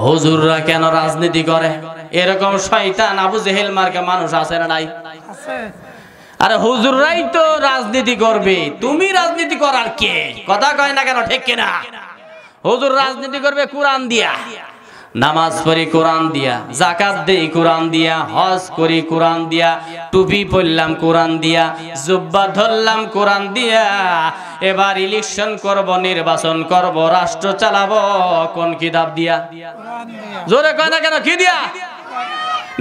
হুজুররা কেন রাজনীতি করে? এরকম শয়তান আবু জেহেল মার্কা মানুষ আছে না নাই? আরে হুজুররাই তো রাজনীতি করবে, তুমি রাজনীতি করার কে? কথা কয় না কেন? ঠিক কিনা? হুজুর রাজনীতি করবে কোরআন দিয়া, নামাজ পড়ি কোরআন দিয়া, যাকাত দেই কোরআন দিয়া, হজ করি কোরআন দিয়া, টুপি পরলাম কোরআন দিয়া, জুব্বা ধরলাম কোরআন দিয়া। এবার ইলেকশন করব, নির্বাচন করব, রাষ্ট্র চালাবো কোন কিতাব দিয়া? জোরে কয় না কেন? কি দিয়া?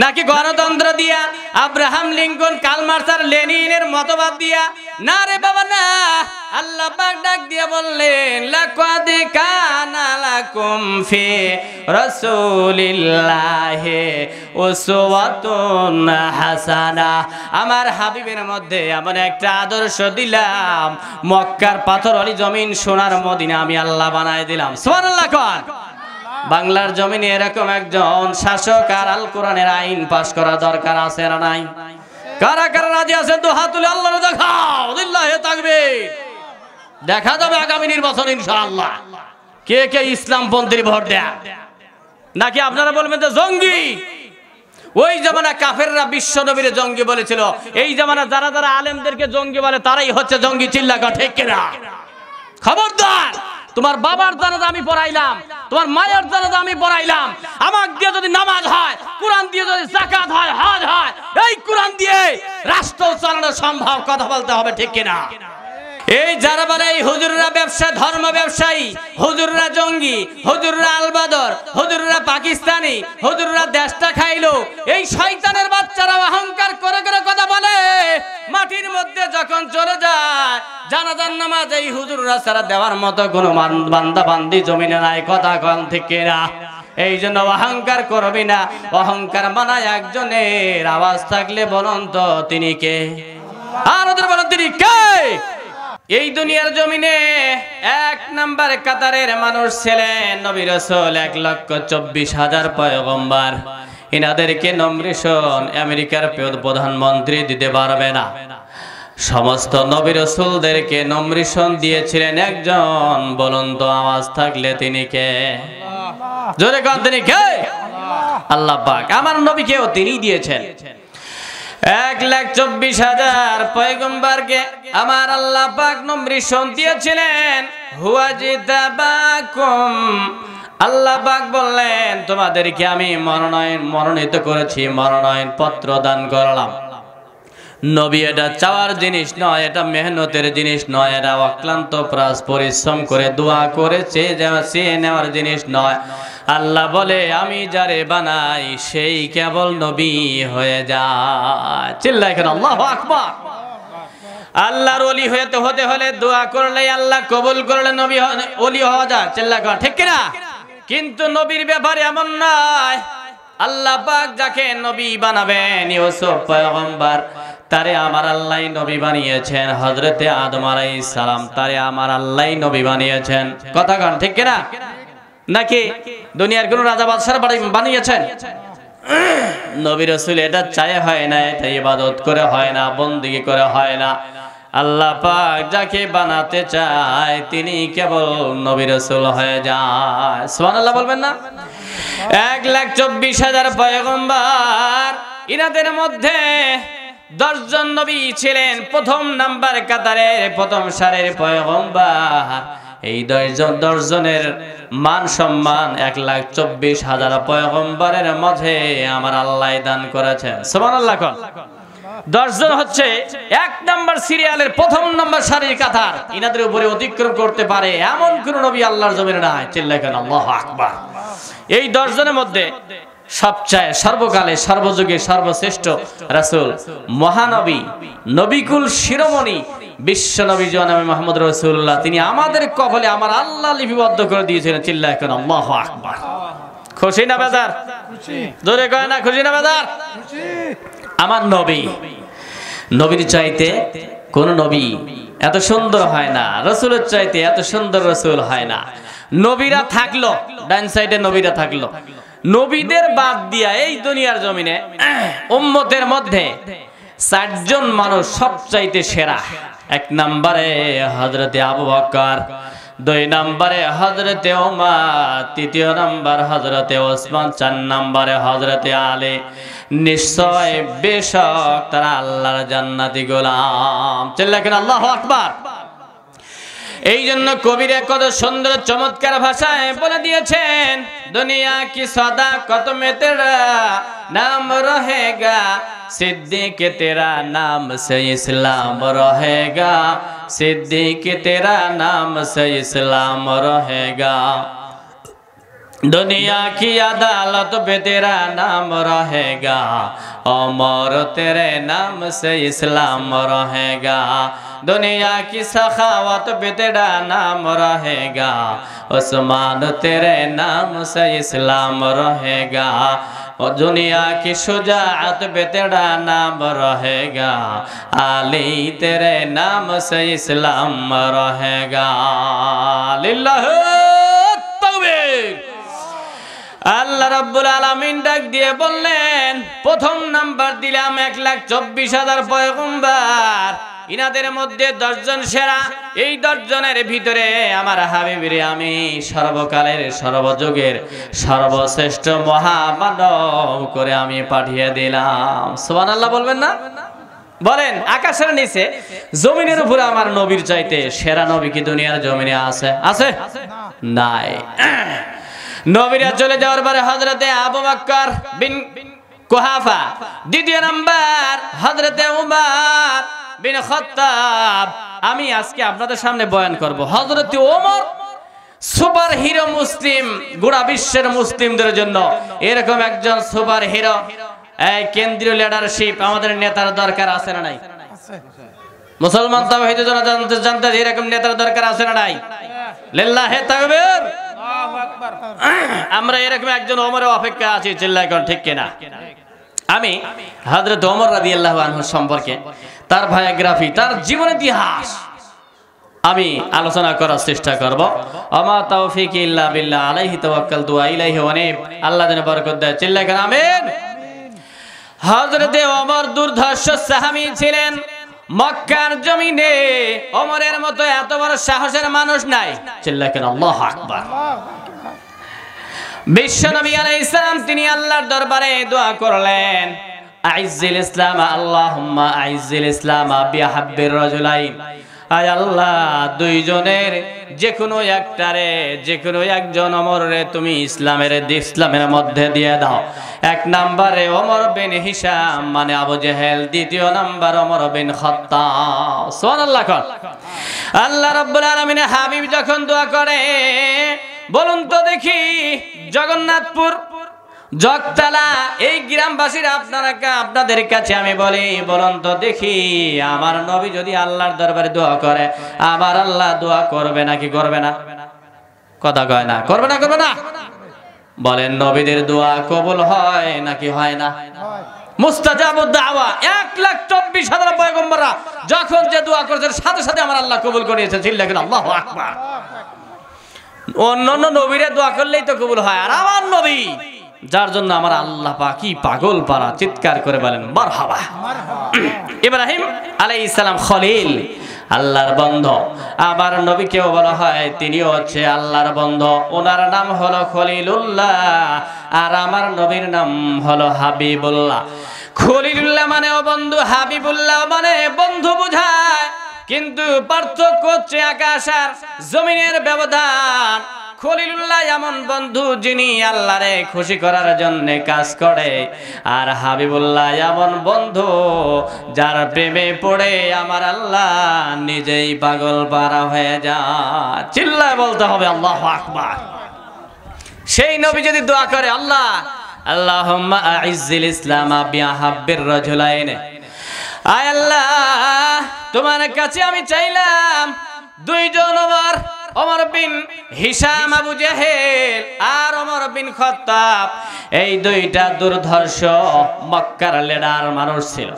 নাকি গণতন্ত্র দিয়া, আব্রাহাম লিঙ্কন, কার্ল মার্কস আর লেনিনের মতবাদ দিয়া? না রে বাবা না। আল্লাহ পাক ডাক দিয়া বললেন, লাকাদ কানা লাকুম ফি রাসূলিল্লাহি উসওয়াতুন হাসানা। আমার হাবিবের মধ্যে এমন একটা আদর্শ দিলাম, মক্কার পাথরওয়ালি জমিন সোনার মদিনা আমি আল্লাহ বানায় দিলাম। সুবহানাল্লাহ কর। বাংলার জমিনে এরকম একজন শাসক আর আল কোরআনের আইন পাশ করা দরকার আছে না নাই? কারা কারা রাজি আছেন তো হাত তুলে আল্লাহর দেখাও, লিল্লাহি তাকবীর। দেখা যাবে আগামী নির্বাচন ইনশাআল্লাহ কে কে ইসলামপন্থী ভোট দেয়। নাকি আপনারা বলবেন যে জঙ্গি? ওই জামানা কাফেররা বিশ্ব নবীরে জঙ্গি বলেছিল, এই জামানা যারা যারা আলেমদেরকে জঙ্গি বলে তারাই হচ্ছে জঙ্গি। চিল্লা কর ঠিক কিনা? খবরদার, তোমার বাবার জানাজা আমি পড়াইলাম, তোমার মায়ের জানাজা আমি পড়াইলাম, আমার দিয়ে যদি নামাজ হয়, কোরআন দিয়ে যদি যাকাত হয়, হজ হয়, এই কোরআন দিয়ে রাষ্ট্র চালানো সম্ভব। কথা বলতে হবে ঠিক কিনা? এই যারা বলে এই হুজুররা ব্যবসা, ধর্ম ব্যবসায়ী, হুজুররা জঙ্গি, হুজুররা আলবাদর, হুজুররা পাকিস্তানি, হুজুররা দেশটা খাইলো, এই শয়তানের বাচ্চারা অহংকার করে করে কথা বলে। মাটির মধ্যে যখন চলে যায় জানাজার নামাজ এই হুজুররা ছাড়া দেওয়ার মতো কোনো বান্দা বান্দি জমিনে নাই। কথা কন ঠিক কিনা? এই জন্য অহংকার করবি না। অহংকার মানায় একজনের, আওয়াজ থাকলে বলুন তো তিনি কে? আর ওদের বলুন তিনি কে? এই দুনিয়ার জমিনে এক নাম্বার কাতারের মানুষ ছিলেন নবী রাসূল 1,24,000 পয়গম্বর। ইনাদেরকে নমিনেশন আমেরিকার প্রধানমন্ত্রী দিতে পারবে না। সমস্ত নবী রাসূলদেরকে নমিনেশন দিয়েছিলেন একজন। বলুন তো আওয়াজ থাকলে তিনি কে? জোরে কোন তিনি কে? আল্লাহ পাক আমার নবীকেও তিনি দিয়েছেন। 1,24,000 পয়গম্বরকে আমার আল্লাহ পাক নমিনেশন দিয়েছিলেন। হুয়াজিতাবাকুম, আল্লাহ পাক বললেন তোমাদেরকে আমি মনোনীত করেছি, মনোনয়ন পত্র দান করলাম। নবী এটা চাওয়ার জিনিস নয়, এটা মেহনতের জিনিস নয়, এটা অক্লান্ত পরিশ্রম করে দোয়া করে চেয়ে নেওয়ার জিনিস নয়। আল্লাহ বলে আমি যারে বানাই সেই কেবল নবী হয়ে যায়। চিল্লায় কেন? আল্লাহু আকবার। আল্লাহর ওলি হতে হলে দোয়া করলে আল্লাহ কবুল করলে নবী ওলি হওয়া যায়। চিল্লায় কেন? ঠিক কিনা? কিন্তু নবীর ব্যাপারে এমন নয়। আল্লাহ পাক যাকে নবী বানাবেন, ইউসুফ পয়গম্বর, তারে আমার আল্লাহ নবী বানিয়েছেন। হযরতে আদম আলাইহিস সালাম, তারে আমার আল্লাহ নবী বানিয়েছেন। কথা কন ঠিক কিনা? নাকি দুনিয়ার কোন রাজা বাদশার বানিয়েছেন? নবী রাসূল এটা চায় হয় না, এটা ইবাদত করে হয় না, বন্দেগী করে হয় না। আল্লাহ পাক যাকে বানাতে চায় তিনি কেবল নবী রাসূল হয়ে যায়। সুবহানাল্লাহ বলবেন না? 1,24,000 পয়গম্বর, ইনাদের মধ্যে 10 জন নবী ছিলেন প্রথম নাম্বার কাতারের, প্রথম সারির পয়গম্বর। এই 10 জনের মান সম্মান 1,24,000 পয়গম্বরের মাঝে আমার আল্লাহ দান করেছেন। সুবহানাল্লাহ কোন? 10 জন হচ্ছে 1 নাম্বার সিরিয়ালের প্রথম নাম্বার সারির কাতার। ইনাদের উপরে অতিক্রম করতে পারে এমন কোন নবী আল্লাহর জমিনে নাই। চিল্লায় কেন? আল্লাহু আকবার। এই 10 জনের মধ্যে সবচেয়ে সর্বকালে সর্বযুগে সর্বশ্রেষ্ঠ রাসূল, মহানবী, নবীকুল শিরোমণি, বিশ্ব নবী জনাবে মুহাম্মদ রাসূলুল্লাহ, তিনি আমাদের কপালে আমার আল্লাহ লিপিবদ্ধ করে দিয়েছিলেন। চিল্লায় কেন? আল্লাহু আকবার। খুশি না বেজার? খুশি। জোরে কয় না খুশি না বেজার? খুশি। আমার নবী, নবীর চাইতে কোন নবী এত সুন্দর হয় না, রাসূলের চাইতে এত সুন্দর রাসূল হয় না। নবীরা থাকলো, ডান সাইডে নবীরা থাকলো, নবীদের বাদ দিয়া এই দুনিয়ার জমিনে উম্মতের মধ্যে 4 জন মানুষ সবচাইতে সেরা। 1 নম্বরে হযরতে আবু বকর, 2 নম্বরে হযরতে ওমর, 3 নম্বর হযরতে ওসমান, 4 নম্বরে হযরতে আলী। নিশ্চয় বেশক তারা আল্লাহর জান্নাতি গোলাম। চিল্লাকেন আল্লাহু আকবার। এই জন্য কবিরা কত সুন্দর চমৎকার ভাষায় বলে দিয়েছেন, দুনিয়া কি সদাকত মে তেরা নাম রহেগা, सिद्दीक तेरा नाम से इस्लाम रहेगा, सिद्दीक तेरा नाम से इस्लाम रहेगा। दुनिया की अदालत पे तेरा नाम रहेगा, उमर तेरे नाम से इस्लाम रहेगा। दुनिया की सखावत पे तेरा नाम रहेगा, उस्मान तेरे नाम से इस्लाम रहेगा। और दुनिया की शुजाअत पे तेरा नाम रहेगा, अली तेरे नाम से इस्लाम रहेगा। लिल्लाह तकबीर। আল্লাহ রাব্বুল আলামিন ডাক দিয়ে বললেন, প্রথম নাম্বার দিলাম 1,24,000 পয়গম্বর, ইনাদের মধ্যে 10 জন সেরা। এই 10 জনের ভিতরে আমার হাবিবরে আমি সর্বকালের সর্বযুগের সর্বশ্রেষ্ঠ মহামানব করে আমি পাঠিয়ে দিলাম। সুবহানাল্লাহ বলবেন না? বলেন, আকাশের নিচে জমিনের উপরে আমার নবীর চাইতে সেরা নবী কি দুনিয়ার জমিনে আছে? আছে? নাই। নবীরা চলে যাওয়ার পরে হযরতে আবু বকর বিন কুহাফা, 2 নাম্বার হযরতে উমর বিন খাত্তাব। আমি আজকে আপনাদের সামনে বয়ান করব হযরতে ওমর, সুপার হিরো মুসলিম, গোটা বিশ্বের মুসলিমদের জন্য এরকম একজন সুপার হিরো। এই কেন্দ্রীয় লিডারশিপ আমাদের নেতার দরকার আছে না নাই? মুসলমান তাওহীদের জন্য জানতে এরকম নেতার দরকার আছে না নাই? লিল্লাহি তাকবীর। আমরা এরকম একজন ওমরের অপেক্ষা আছি, চিল্লায় কোন ঠিক কিনা? আমি হযরত ওমর রাদিয়াল্লাহু আনহু সম্পর্কে, তার বায়োগ্রাফি, তার জীবন ইতিহাস আমি আলোচনা করার চেষ্টা করব। আমা তাওফীকি ইল্লা বিল্লাহ, আলাইহি তাওয়াক্কালতু ওয়া ইলাইহি উনীব। আল্লাহ যেন বরকত দেয়, চিল্লায় কোন আমিন। হযরতে ওমর দুর্ধর্ষ সাহাবী ছিলেন। মক্কার জমিনে ওমরের মতো এত বড় সাহসের মানুষ নাই, চিল্লায় কেন আল্লাহু আকবার। বিশ্বনবী আলাইহিস সালাম তিনি আল্লাহর দরবারে দোয়া করলেন, আইজ্জিল ইসলাম আল্লাহুম্মা আইজ্জিল ইসলাম বিহাব্বির রাজুলাইন। আয় আল্লাহ, 2 জনের যে কোনো একটারে, যে কোনো একজন ওমরে তুমি ইসলামের মধ্যে দিয়ে দাও। 1 নম্বরে ওমর বিন হিশাম মানে আবু জেহেল, 2 নম্বর ওমর বিন খাত্তাব। সুবহানাল্লাহ। আল্লাহ রাব্বুল আলামিনের হাবিব যখন দোয়া করে, বলুন তো দেখি, জগন্নাথপুর, জগতলা এই গ্রামবাসীরা আপনাদের কাছে আমি বলি, বলুন তো দেখি, আমার নবী যদি আল্লাহর দরবারে দোয়া করে, আমার আল্লাহ দোয়া করবে নাকি করবে না? কথা কয় না, করবে না? করবে না? বলেন, নবীদের দোয়া কবুল হয় নাকি হয় না? মুস্তাজাবুদ দাওয়া। 1,24,000 পয়গম্বররা যখন যে দোয়া করেছেন, সাথে সাথে আমার আল্লাহ কবুল করেছেন। চিল্লাহ আল্লাহু আকবার। অন্যান্য নবীরা দোয়া করলেই তো কবুল হয়, আর আমার নবী, যার জন্য আমার আল্লাহ পাক কি পাগল পারা, চিৎকার করে বলেন মারহাবা। ইব্রাহিম আলাইহিস সালাম খলিল, আল্লাহর বন্ধু। আবার নবীকেও বলা হয় তিনিও হচ্ছে আল্লাহর বন্ধু। ওনার নাম হলো খলিলুল্লাহ, আর আমার নবীর নাম হলো হাবিবুল্লাহ। খলিলুল্লাহ মানেও বন্ধু, হাবিবুল্লাহ মানে বন্ধু বোঝায়, কিন্তু পার্থক্য হচ্ছে আকাশ আর জমিনের ব্যবধান। খলিলুল্লাহ এমন বন্ধু যিনি আল্লাহরে খুশি করার জন্য কাজ করে, আর হাবিবুল্লাহ এমন বন্ধু যার প্রেমে পড়ে আমার আল্লাহ নিজেই পাগল পারা হয়ে যায়। চিল্লায় বলতে হবে আল্লাহু আকবার। সেই নবী যদি দোয়া করে, আল্লাহ আল্লাহুম্মা আইজ্জিল ইসলাম বিহাব্বির রাজুলাইন, আয় আল্লাহ তোমার কাছে আমি চাইলাম 2 জন ওমর বিন হিশাম আবু জেহেল আর ওমর বিন খাত্তাব, এই 2টা দুর্ধর্ষ মক্কার লিডার মানুষ ছিল।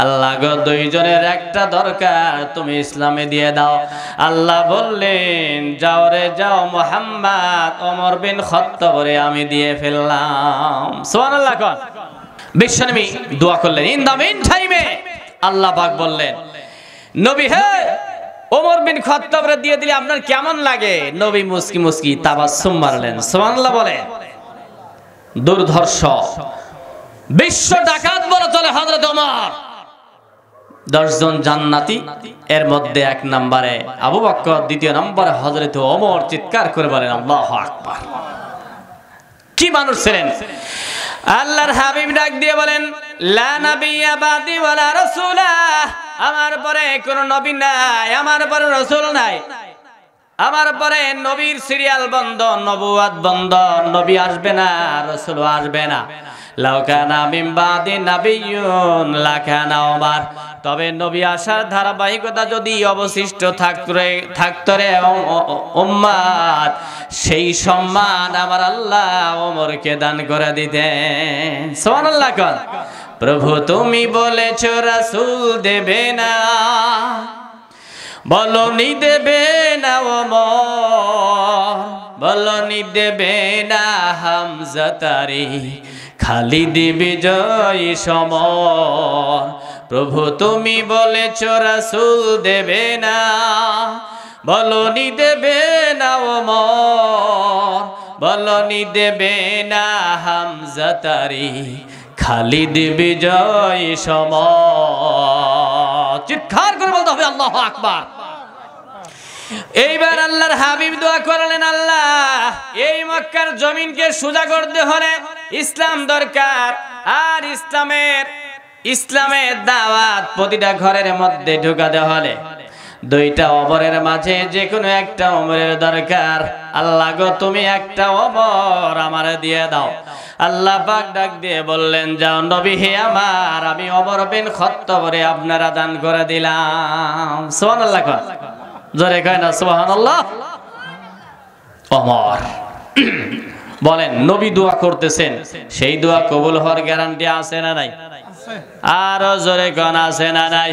আল্লাহ গো, 2 জনের একটা দরকার, তুমি ইসলামে দিয়ে দাও। আল্লাহ বললেন, যাও রে যাও মুহাম্মদ, ওমর বিন খাত্তাবরে আমি দিয়ে ফেললাম। সুবহানাল্লাহ। কোন বিশ্বনবী দোয়া করলেন, ইন দা মিন টাইমে আল্লাহ পাক বললেন, নবী হে, ওমর বিন খাত্তাবরে দিয়ে দিলে আপনার কেমন লাগে? নবী মুস্কি মুস্কি তাবাসসুম মারলেন। সুবহানাল্লাহ বলে। দুর্ধর্ষ বিশ্ব ডাকাত বলে চলে হযরত ওমর। 10 জন জান্নাতি, এর মধ্যে 1 নম্বরে আবু বকর, 2 নম্বরে হযরত ওমর। চিৎকার করে বলেন আল্লাহু আকবার। কি মানুষ ছিলেন! আল্লাহর হাবিব ডাক দিয়ে বলেন, লা নাবিয়্যা বাদি ওয়ালা রাসূলা, আমার পরে কোন নবী নাই, আমার পরে রাসূল নাই, আমার পরে নবীর সিরিয়াল বন্ধ, নবুয়ত বন্ধ, নবী আসবে না, রাসূল আসবে না। লাউ কানা মিন বাদি নাবিয়্যুন লাকানা ওমর, তবে নবী আসার ধারাবাহিকতা যদি অবশিষ্ট থাকতো রে উম্মত, সেই সম্মান আমার আল্লাহ ওমরকে দান করে দিতেন। সুবহানাল্লাহ কোন। প্রভু তুমি বলেছো রাসূল দেবে না, বলনি দেবে না ওমর, বলনি দেবে না হামজা তারি, খালিদ বিজয় সমর। প্রভু তুমি বলেছো রাসূল দেবে না, বলনি দেবে না ওমর, বলনি দেবে না হামজা তারি, খালিদ বিজয় সমর। চিৎকার করে বলতে হবে আল্লাহু আকবার। এইবার আল্লাহর হাবিব দোয়া করলেন, আল্লাহ এই মক্কার জমিনকে সোজা করতে হলে ইসলাম দরকার, আর ইসলামের দাওয়াত প্রতিটা ঘরের মধ্যে ঢুকাতে হলে 2টা ওমরের মাঝে যে কোনো একটা ওমরের দরকার। আল্লাহ গো তুমি একটা ওমর আমারে দিয়ে দাও। আল্লাহ পাক ডাক দিয়ে বললেন, যাও নবী হে আমার, আমি ওমর বিন খাত্তাবরে আপনারা দান করে দিলাম। সুবহানাল্লাহ কোন। জোরে কয় না সুবহানাল্লাহ। ওমর বলেন, নবী দোয়া করতেছেন, সেই দোয়া কবুল হওয়ার গ্যারান্টি আছে না নাই? আরো জোরে কোন আছে না নাই?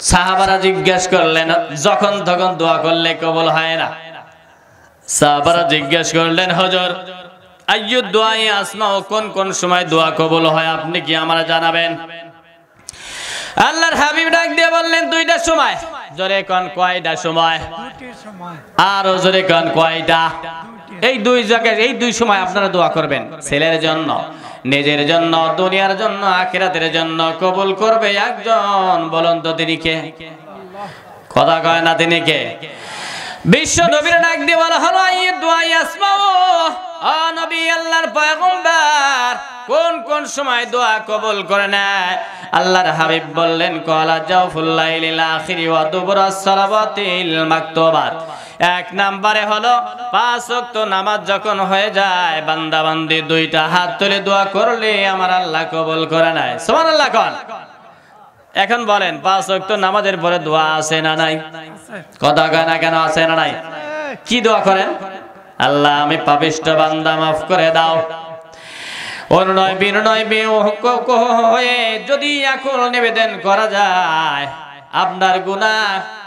সাহাবারা জিজ্ঞেস করলেন, যখন তখন দোয়া করলে কবুল হয় না। সাহাবারা জিজ্ঞেস করলেন, হুজুর আইয়ু দুআই আসমাউ, কোন কোন সময় দোয়া কবুল হয় আপনি কি আমারে জানাবেন? আল্লাহর হাবিব ডাক দিয়ে বললেন, 2টা সময়। জোরে কোন কয়টা সময়? আরো জোরে কোন কয়টা? এই 2 জায়গায়, এই 2 সময় আপনারা দোয়া করবেন। ছেলের জন্য, নিজের জন্য, দুনিয়ার জন্য, আখিরাতের জন্য কবুল করবে একজন। বলুন তো তিনি কে? কথা কয় না তিনি কে? বিশ্ব নবীর ডাক দিয়ে বলা হলো, আইয়ু দুআই আসমাউ, ও নবী আল্লাহর পয়গম্বর, কোন কোন সময় দোয়া কবুল করে নেয়? আল্লাহর হাবিব বললেন, ক্বালা জাওফুল লাইলিল আখিরি ওয়া দুবুরাস সালাওয়াতিল মাকতুবাত। 1 নম্বরে হলো 5 ওয়াক্ত নামাজ যখন হয়ে যায়, বান্দা বান্দি 2টা হাত তুলে দোয়া করলে আমার আল্লাহ কবুল করে নেয়। সুবহানাল্লাহ কোন। এখন বলেন, 5 ওয়াক্ত নামাজের পরে দোয়া আছে না নাই? কথা কয় না কেন? আছে না নাই? কি দোয়া করেন? আল্লাহ আমি পাপিষ্ঠ বান্দা, মাফ করে দাও। অনুনয় বিনয় হয়ে যদি আকুল নিবেদন করা যায়, আপনার গুনাহ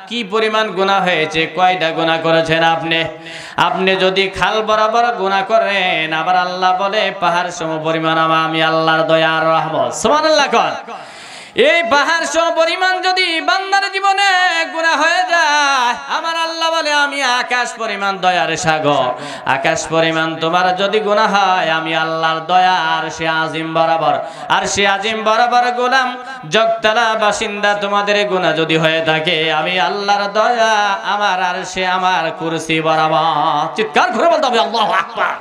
কি পরিমাণ গুনাহ হয়েছে, কয়টা গুনাহ করেছেন আপনি? আপনি যদি খাল বরাবর গুনাহ করেন, আবার আল্লাহ বলে পাহাড় সম পরিমাণ আমি আল্লাহর দয়া আর রহমত। সুবহানাল্লাহ কোন। এই পাহাড় সম পরিমাণ যদি বান্দার জীবনে গুনাহ হয়ে যায়, আমার আল্লাহ বলে আমি আকাশ পরিমাণ দয়ার সাগর। আকাশ পরিমাণ তোমার যদি গুনাহ হয়, আমি আল্লাহর দয়া আর সে আজিম বরাবর, আর সে আজিম বরাবর গোলাম জগতলা বাসিন্দা তোমাদের গুনাহ যদি হয়ে থাকে, আমি আল্লাহর দয়া আমার আর সে আমার কুরসি বরাবর। চিৎকার করে বলতে হবে আল্লাহু আকবার।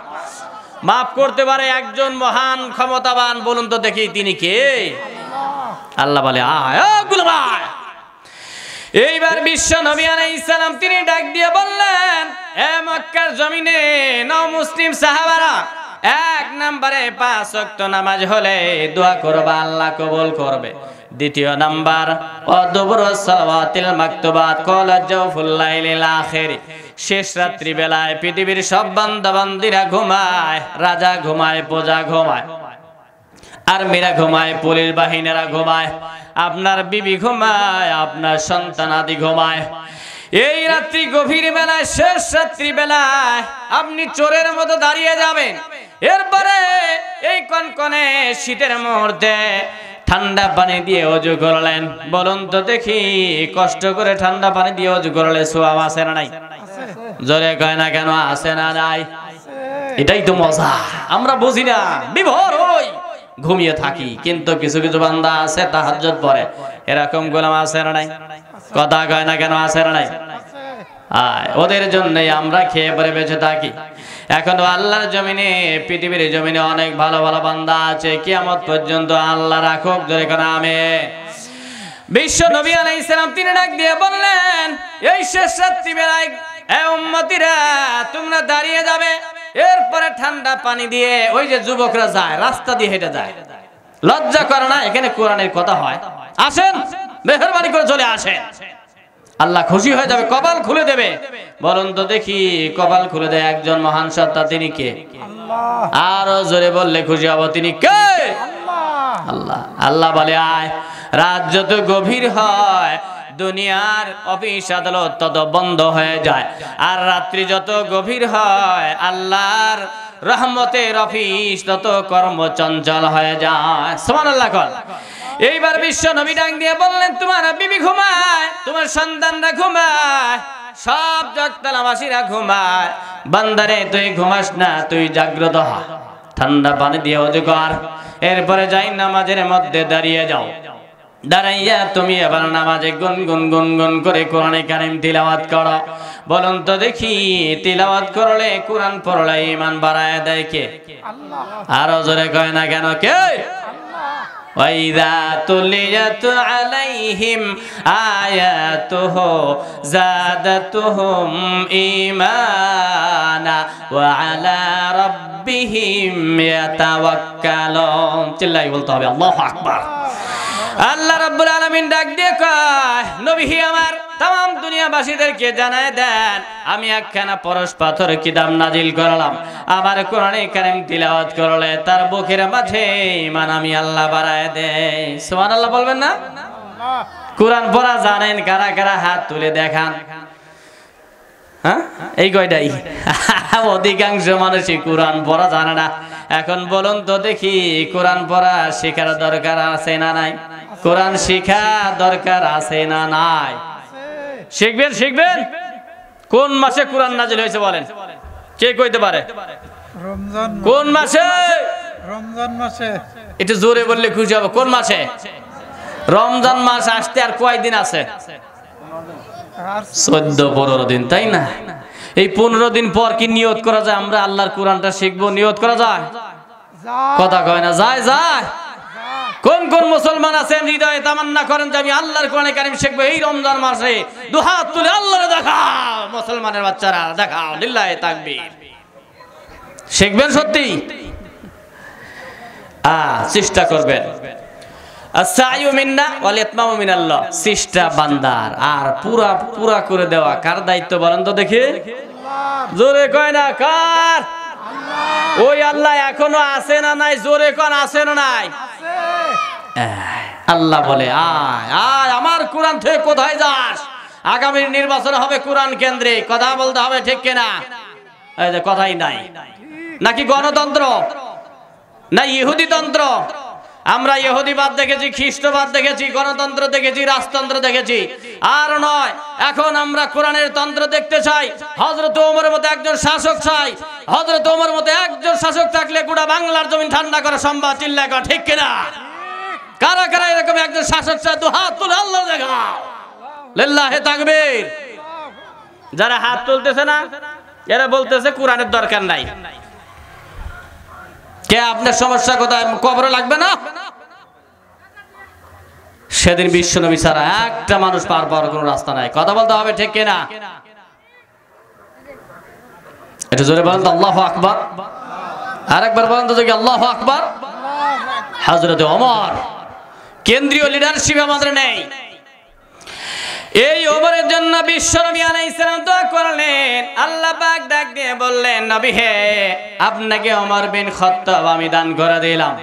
মাফ করতে পারে একজন মহান ক্ষমতাবান। বলুন তো দেখি তিনি কে? আল্লাহ বলে, আয়। এইবার বিশ্ব নবী আলাইহিস সালাম তিনি ডাক দিয়ে বললেন, এ মক্কার জমিনে নও মুসলিম সাহাবারা, 1 নম্বরে 5 ওয়াক্ত নামাজ হলে দোয়া করবা, আল্লাহ কবুল করবে। 2 নাম্বার ওয়াদুবুরাস সালাওয়াতিল মাকতুবাত, ক্বালা জাওফুল লাইলিল আখিরি, শেষ রাত্রি বেলায় পৃথিবীর সব বান্দা বান্দিরা ঘুমায়, রাজা ঘুমায়, প্রজা ঘুমায়, আর্মিরা ঘুমায়, পুলিশ বাহিনীরা ঘুমায়, আপনার বিবি ঘুমায়, আপনার সন্তান আদি ঘুমায়। এই রাত্রি গভীর বেলায়, শেষ রাত্রি বেলায় আপনি চোরের মতো দাঁড়িয়ে যাবেন। এরপরে এই কনকনে শীতের মুহূর্তে ঠান্ডা পানি দিয়ে ওযু করলেন। বলুন তো দেখি, কষ্ট করে ঠান্ডা পানি দিয়ে ওযু করলে সওয়াব আছে না নাই? জোরে কয় না কেন, আছে না নাই? এটাই তো মজা। আমরা বুঝি না, বিভোর হই, ঘুমিয়ে থাকি, কিন্তু কিছু কিছু বান্দা আছে তাহাজ্জুদ পড়ে, এরকম গোলাম আছে না নাই? কথা কয় না কেন, আছে না নাই? ওদের জন্যই আমরা খেয়ে পরে বেঁচে থাকি। এখন আল্লাহর জমিনে, পৃথিবীর জমিনে অনেক ভালো ভালো বান্দা আছে, কিয়ামত পর্যন্ত আল্লাহ রাখুক। জোরে কোন আমিন। বিশ্ব নবী আলাইহিস সালাম তিনি ডাক দিয়ে বললেন, এই শেষ রাত্রি বেলায় এ উম্মতিরা তোমরা দাঁড়িয়ে যাবে, এরপরে ঠান্ডা পানি দিয়ে ওই যে যুবকরা যায়, রাস্তা দিয়ে হেঁটে যায়, লজ্জা করে না? এখানে কোরআনের কথা হয়, আসেন মেহেরবানি করে চলে আসেন, আল্লাহ খুশি হয়ে যাবে, কপাল খুলে দেবে। বলুন তো দেখি, কপাল খুলে দেয় একজন মহান সত্তা, তিনি কে? আরো জোরে বললে খুশি হব, তিনি কে? আল্লাহ। আল্লাহ বলে, আয়। রাত যত গভীর হয় দুনিয়ার অফিস আদালত তত বন্ধ হয়ে যায়, আর রাত্রি যত গভীর হয় আল্লাহর রহমতের অফিস তত কর্মচঞ্চল হয়ে যায়। সুবহানাল্লাহ। এইবার বিশ্ব নবী ডাক দিয়ে বললেন, তোমার বিবি ঘুমায়, তোমার সন্তানরা ঘুমায়, সব জগতলাবাসীরা ঘুমায়, বান্দারে তুই ঘুমাস না, তুই জাগ্রত হ, ঠান্ডা পানি দিয়ে ওযু কর, এরপরে যাই নামাজের মধ্যে দাঁড়িয়ে যাও, দাঁড়াইয়া তুমি আবার নামাজে গুনগুন গুনগুন করে কোরআনে কারীম তিলাওয়াত করো। বলুন তো দেখি, তিলাওয়াত করলে, কোরআন পড়লে ঈমান বাড়ায় দেয় কে? আল্লাহ। আরো জোরে কয় না কেন, কে? وَإِذَا تُلِيَتْ عَلَيْهِمْ آيَاتُهُ زَادَتْهُمْ إِيمَانًا وَعَلَى رَبِّهِمْ يَتَوَكَّلُونَ। চিল্লাই বলতে হবে আল্লাহু আকবার। আল্লাহ রাব্বুল আলামিন ডাক দিয়ে কয়, নবী আমার তাম দুনিয়াবাসীদেরকে জানায় দেন, আমি একখানা পরশ পাথর কিতাব নাজিল করলাম, আমার কোরআনে কারীম তিলাওয়াত করলে তার বুকের মাঝে ঈমান আমি আল্লাহ বাড়ায় দেই। সুবহানাল্লাহ বলবেন না? কোরআন পড়া জানেন কারা কারা? হাত তুলে দেখান। হ্যাঁ, এই কয়টাই। অধিকাংশ মানুষই কোরআন পড়া জানে না। এখন বলুন তো দেখি, কোরআন পড়া শেখার দরকার আছে না নাই? কোরআন শিখা দরকার আছে না নাই? শিখবেন, শিখবেন। কোন মাসে কোরআন নাজিল হয়েছে বলেন, কে কইতে পারে? রমজান। কোন মাসে? রমজান মাসে। একটু জোরে বললে খুশি হবে। কোন মাসে? রমজান মাস আসতে আর কয়দিন আছে? 14-15 দিন, তাই না? এই 15 দিন পর কি নিয়ত করা যায় আমরা আল্লাহর কোরআনটা শিখবো? নিয়ত করা যায়? কথা কয় না, যায় যায়। কোন কোন মুসলমান আছেন হৃদয়ে তামান্না করেন যে আমি আল্লাহর কোরআনে কারীম শিখবো এই রমজান মাসে? দুহাত তুলে আল্লাহরে দেখাও, মুসলমানের বাচ্চারা দেখাও, লিল্লাহি তাকবীর। শিখবেন সত্যি? চেষ্টা করবেন। আস-সা'য়ু মিন্না ওয়াল ইতমামু মিনাল্লাহ। চেষ্টা বান্দার, আর পুরা পুরা করে দেওয়া কার দায়িত্ব বলেন তো দেখি? জোরে কয় না, কার? ওই আল্লাহ এখনো আছে না নাই? জোরে কোন, আছে না নাই? আল্লাহ বলে, আয় আয় আমার কোরআন থেকে কোথায় যাস? আগামীর নির্বাচন হবে কোরআন কেন্দ্রে, কথা বলতে হবে, ঠিক কিনা? এই যে কথাই নাই। নাকি গণতন্ত্র, না ইহুদিতন্ত্র? আমরা ইহুদিবাদ দেখেছি, খ্রিস্টবাদ দেখেছি, গণতন্ত্র দেখেছি, রাজতন্ত্র দেখেছি, আর নয়, এখন আমরা কোরআনের তন্ত্র দেখতে চাই। হযরত ওমরের মতো একজন শাসক চাই। হযরত ওমরের মতো একজন শাসক থাকলে গোটা বাংলার জমিন ঠান্ডা করা সম্ভব, চিল্লা কর, ঠিক কিনা? কারা কারা এরকম একজন শাসক চায়? তো হাত তুলে আল্লাহ দেখাও, লিল্লাহি তাকবীর। যারা হাত তুলতেছে না এরা বলতেছে কোরআনের দরকার নাই। কে আপনার সমস্যা কোথায়? কবরে লাগবে না? সেদিন বিশ্ব নবী ছাড়া একটা মানুষ পার পাওয়ার কোনো রাস্তা নাই, কথা বলতে হবে, ঠিক কিনা? এটা জোরে বলেন তো আল্লাহু আকবার। আরেকবার বলেন তো দেখি, আল্লাহু আকবার। হযরত ওমর কেন্দ্রীয় লিডারশিপ আমাদের নেই। এই ওমরের জন্য বিশ্ব নবী আলাইহিস সালাম দোয়া করলেন। আল্লাহ পাক ডাক দিয়ে বললেন, নবী হে, আপনাকে ওমর বিন খাত্তাব আমি দান করে দিলাম।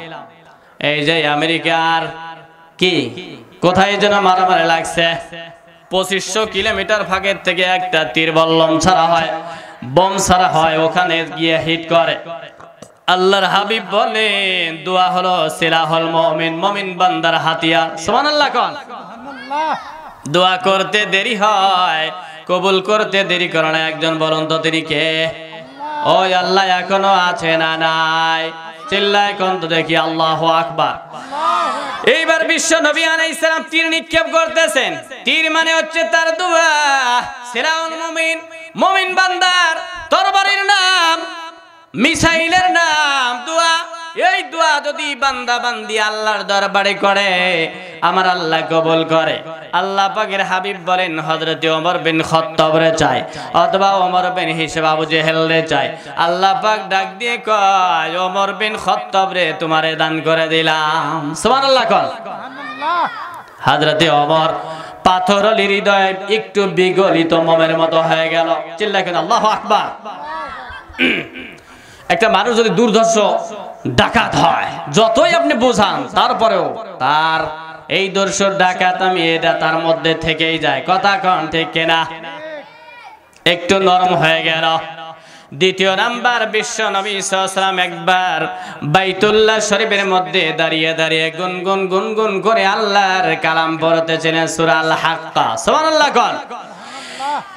এই যে আমেরিকার কি কোথায় যেন মারামারি লাগছে, 2500 কিলোমিটার ফাঁকের থেকে একটা তীর বল্লম ছাড়া হয়, বোম ছাড়া হয়, ওখানে গিয়ে হিট করে। আল্লাহর হাবিব বলেন দোয়া হলো সিলাহুল মুমিন, মুমিন বান্দার হাতিয়ার। সুবহানাল্লাহ কোন। সুবহানাল্লাহ। দোয়া করতে দেরি হয়, কবুল করতে দেরি করে না। একজন বলুন তো তিনি কে? ওই আল্লাহ এখনো আছে না নাই? চিল্লায় কোন তো দেখি আল্লাহু আকবার। এইবার বিশ্ব নবী আলাইহিস সালাম তীর নিক্ষেপ করতেছেন। তীর মানে হচ্ছে তার দোয়া। সিলাহুল মুমিন, মুমিন বান্দার তরবারির নাম, মিসাইলের নাম দোয়া। এই দোয়া যদি বান্দা বান্দি আল্লাহর দরবারে করে, আমার আল্লাহ কবুল করে। আল্লাহ পাকের হাবিব বলেন হযরত ওমর বিন খাত্তাব রে চাই, অথবা ওমর বিন হিশাম আবু জেহেল রে চাই। আল্লাহ পাক ডাক দিয়ে কয় ওমর বিন খাত্তাব রে তোমারে দান করে দিলাম। সুবহানাল্লাহ কোন। সুবহানাল্লাহ। হযরত ওমর পাথরলি হৃদয় একটু বিগলিত মোমের মতো হয়ে গেল। চিল্লায় কেন আল্লাহু আকবার। একটা মানুষ যদি দুর্ধর্ষ ডাকাত হয়, যতই আপনি বোঝান তারপরেও তার এই দর্শর ডাকাত আমি এটা তার মধ্যে থেকেই যায়। কথা কন ঠিক কিনা? একটু নরম হয়ে গেল। দ্বিতীয় নাম্বার, বিশ্ব নবী সাল্লাল্লাহু আলাইহি ওয়াসাল্লাম একবার বাইতুল্লাহ শরীফের মধ্যে দাঁড়িয়ে দাঁড়িয়ে গুনগুন গুনগুন করে আল্লাহর কালাম পড়তেছিলেন, সূরা আল হাক্কা। সুবহানাল্লাহ কোন।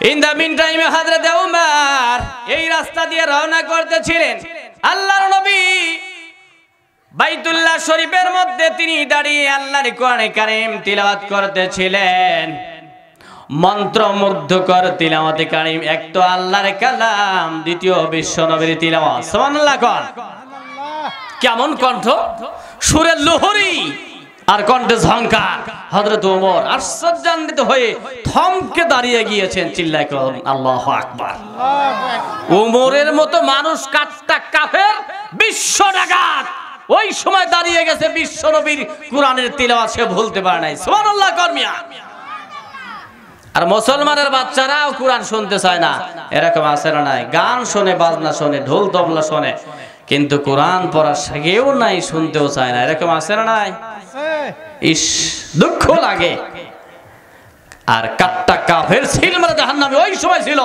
ইন দা মিন টাইমে হযরত ওমর এই রাস্তা দিয়ে রওনা করতেছিলেন। আল্লাহর নবী বাইতুল্লাহ শরীফের মধ্যে তিনি দাঁড়িয়ে আল্লাহর কোরআনে কারীম তিলাওয়াত করতেছিলেন। মন্ত্রমুগ্ধকর তিলাওয়াতে কারীম, এক তো আল্লাহর কালাম, দ্বিতীয় বিশ্ব নবীর তিলাওয়াত। সুবহানাল্লাহ কোন। কেমন কণ্ঠ, সুরের লোহরী আর কণ্ঠে ঝংকার। হযরত ওমর আশ্চর্যান্বিত হয়ে থমকে দাঁড়িয়ে গিয়েছেন। চিল্লায় কোন আল্লাহু আকবার। ওমরের মতো মানুষ কাটটা কাফের, বিশ্ব ডাকাত, ওই সময় দাঁড়িয়ে গেছে বিশ্ব নবীর কোরআনের তিলাওয়াত সে ভুলতে পারে নাই। সুবহানাল্লাহ কর্মিয়া। আর মুসলমানের বাচ্চারাও কোরআন শুনতে চায় না, এরকম আছে না নাই? গান শোনে, বাজনা শোনে, ঢোল তবলা শোনে, কিন্তু কোরআন পড়া শিখেও নাই, শুনতেও চায় না, এরকম আছে না নাই? ইস, দুঃখ লাগে। আর কাট্টা কাফের ছিল মানে জাহান্নামী ওই সময় ছিল,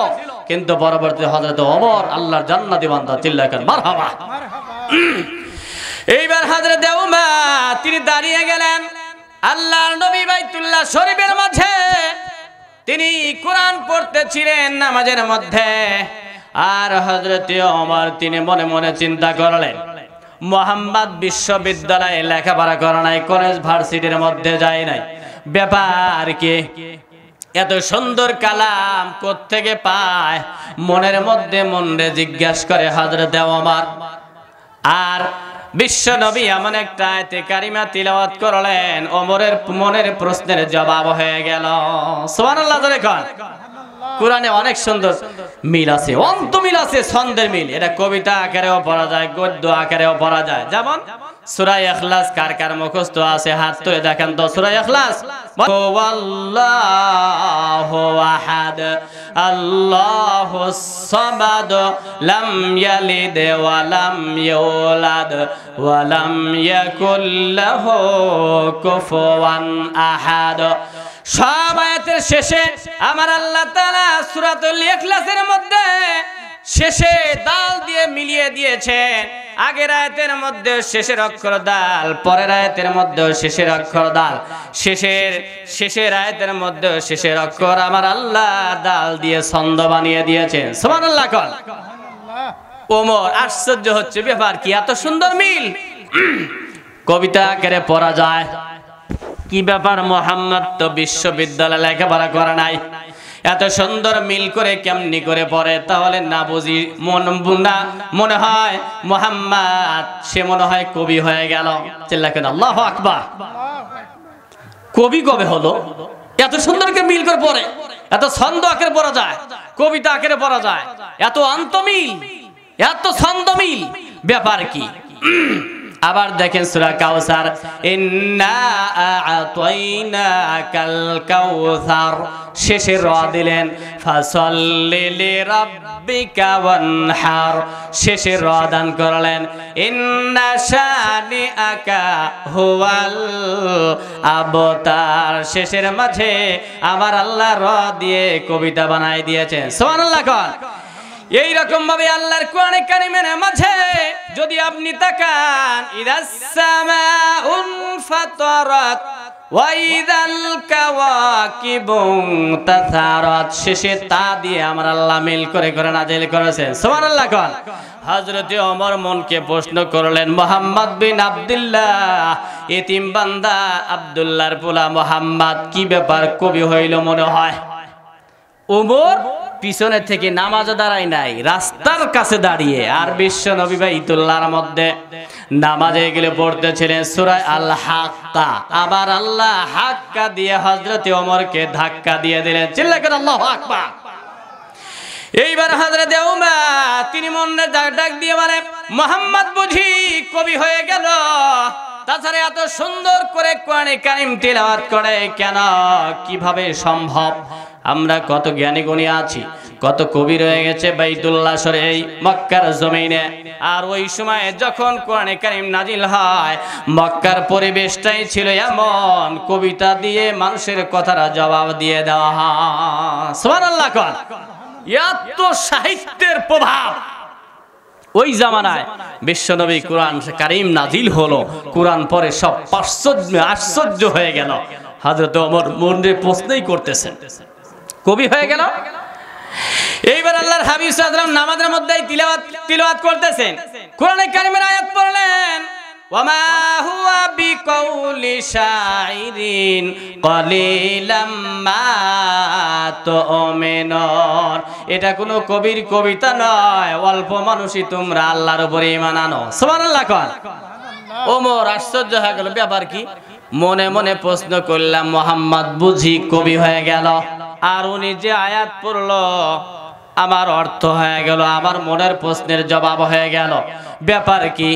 কিন্তু পরবর্তী হযরত ওমর আল্লাহর জান্নাতি বান্দা। চিল্লায় কেন মারহাবা। এইবার হযরত ওমর তিনি দাঁড়িয়ে গেলেন আল্লাহর নবী বাইতুল্লাহ শরীফের মাঝে। তিনি কোরআন পড়তেছিলেন নামাজের মধ্যে। আর হযরত ওমর তিনি মনে মনে চিন্তা করলেন, মুহাম্মদ বিশ্ববিদ্যালয়ে লেখাপড়া করে নাই, কলেজ ভার্সিটির মধ্যে যায় নাই, ব্যাপার কি? এত সুন্দর কালাম কোত্থেকে পায়? মনের মধ্যে মনে জিজ্ঞাসা করে হযরত ওমর। আর বিশ্ব নবী এমন একটা আয়াতে কারিমা তিলাওয়াত করলেন, ওমরের মনের প্রশ্নের জবাব হয়ে গেল। সুবহানাল্লাহ দেখুন, কোরআনে অনেক সুন্দর মিল আছে, অন্ত মিল আছে, ছন্দের মিল। এটা কবিতা আকারেও পড়া যায়, গদ্য আকারেও পড়া যায়। যেমন সূরা ইখলাস কার কার মুখস্থ আছে হাত তুলে দেখেন তো। সূরা ইখলাস, আল্লাহু আহাদ আল্লাহুস সামাদ লাম ইয়ালিদ ওয়া লাম ইউলাদ ওয়া লাম ইয়াকুল লাহু কুফুয়ান আহাদ। সব আয়াতের শেষে আমার আল্লাহ তাআলা সূরাতুল ইখলাসের মধ্যে শেষে দাল দিয়ে মিলিয়ে দিয়েছেন। আগের আয়াতের মধ্যে শেষের অক্ষর দাল, পরের আয়াতের মধ্যে শেষের অক্ষর দাল, শেষের আয়াতের মধ্যে শেষের অক্ষর আমার আল্লাহ দাল দিয়ে ছন্দ বানিয়ে দিয়েছেন। সুবহানাল্লাহ কল। ওমর আশ্চর্য হচ্ছে, ব্যাপার কি? এত সুন্দর মিল কবিতা আকারে পড়া যায়। কি ব্যাপার? মুহাম্মদ তো বিশ্ববিদ্যালয়ে লেখাপড়া করে নাই, এত সুন্দর মিল করে কেমনি করে পড়ে? তাহলে না বুঝি মনে হয় মুহাম্মদ সে মনে হয় কবি হয়ে গেল। চিল্লা কেন আল্লাহু আকবার। কবি কবে হলো? এত সুন্দর করে মিল করে পড়ে, এত ছন্দ আকারে পড়া যায়, কবিতা আকারে পড়া যায়, এত অন্তমিল, এত ছন্দ মিল, ব্যাপার কি? আবার দেখেন সূরা কাউসার, ইন্না আ'তাইনাকাল কাউসার, শেষে র দিলেন, ফাসাল্লি লিরাব্বিকা ওয়ানহার, শেষে র দান করলেন, ইন্না শানিআকা হুয়াল আবতার, শেষের মাঝে আমার আল্লাহ র দিয়ে কবিতা বানাই দিয়েছেন। সুবহানাল্লাহ। এই রকম ভাবে আল্লাহর কোরআনে কারিমের মাঝে যদি আপনি তাকান, ইদাস সামাউন ফাতারাত ওয়া ইদাল কাওয়াকিবু তাসারাত, শেষে তা দিয়ে আমার আল্লাহ মিল করে করে নাজিল করেছেন। সুবহানাল্লাহ কোন। হযরত ওমর মনকে প্রশ্ন করলেন, মুহাম্মদ বিন আব্দুল্লাহ, এতিম বান্দা আব্দুল্লাহর পোলা মুহাম্মদ কি ব্যাপার, কবি হইল মনে হয়? ওমর পিছনে থেকে নামাজে দাঁড়ায় নাই, রাস্তার কাছে দাঁড়িয়ে, আর বিশ্ব নবী বাইতুল্লাহর মধ্যে নামাজে গেলে পড়তেছিলেন সূরা আল হাক্কা। আবার আল্লাহ হাক্কা দিয়ে হযরত ওমরকে ধাক্কা দিয়ে দিলেন। চিল্লায় করে আল্লাহু আকবার। এইবার হযরত ওমর তিনি মনে ডাক দিয়ে বলে, মুহাম্মদ বুঝি কবি হয়ে গেল, তাছাড়া এত সুন্দর করে কোরআনে কারীম তিলাওয়াত করে কেন, কিভাবে সম্ভব? আমরা কত জ্ঞানী গুণী আছি, কত কবি রয়ে গেছে বাইতুল্লাহ শরীফ এই মক্কার জমিনে। আর ওই সময় যখন কোরআনে কারীম নাজিল হয়, মক্কার পরিবেশটাই ছিল এমন, কবিতা দিয়ে মানুষের কথার জবাব দিয়ে দেওয়া হয়। সুবহানাল্লাহ কোন। এত সাহিত্যের প্রভাব ওই জামানায় বিশ্বনবী কোরআন কারীম নাজিল হলো, কোরআন পরে সব আশ্চর্য হয়ে গেল। হযরত ওমর মনে প্রশ্নই করতেছেন, কবি হয়ে গেল। এইবার আল্লাহর হাবিব সাল্লাল্লাহু আলাইহি ওয়াসাল্লাম নামাজের মধ্যেই তিলাওয়াত করতেছেন, কোরআনে কারীমের আয়াত পড়লেন, ওয়ামা হুয়া বিকাউলি শাইরিন কলিলাম মা তুমিনুন, এটা কোনো কবির কবিতা নয়, অল্প মানুষই তোমরা আল্লাহর উপরে ঈমান আনো। সুবহানাল্লাহ কোন। ওমর আশ্চর্য হয়ে গেল, ব্যাপার কি? মনে মনে প্রশ্ন করলাম, মুহাম্মদ বুঝি কবি হয়ে গেল? আর উনি যে আয়াত পড়লো আমার অর্থ হয়ে গেল, আমার মনের প্রশ্নের জবাব হয়ে গেল। ব্যাপার কি?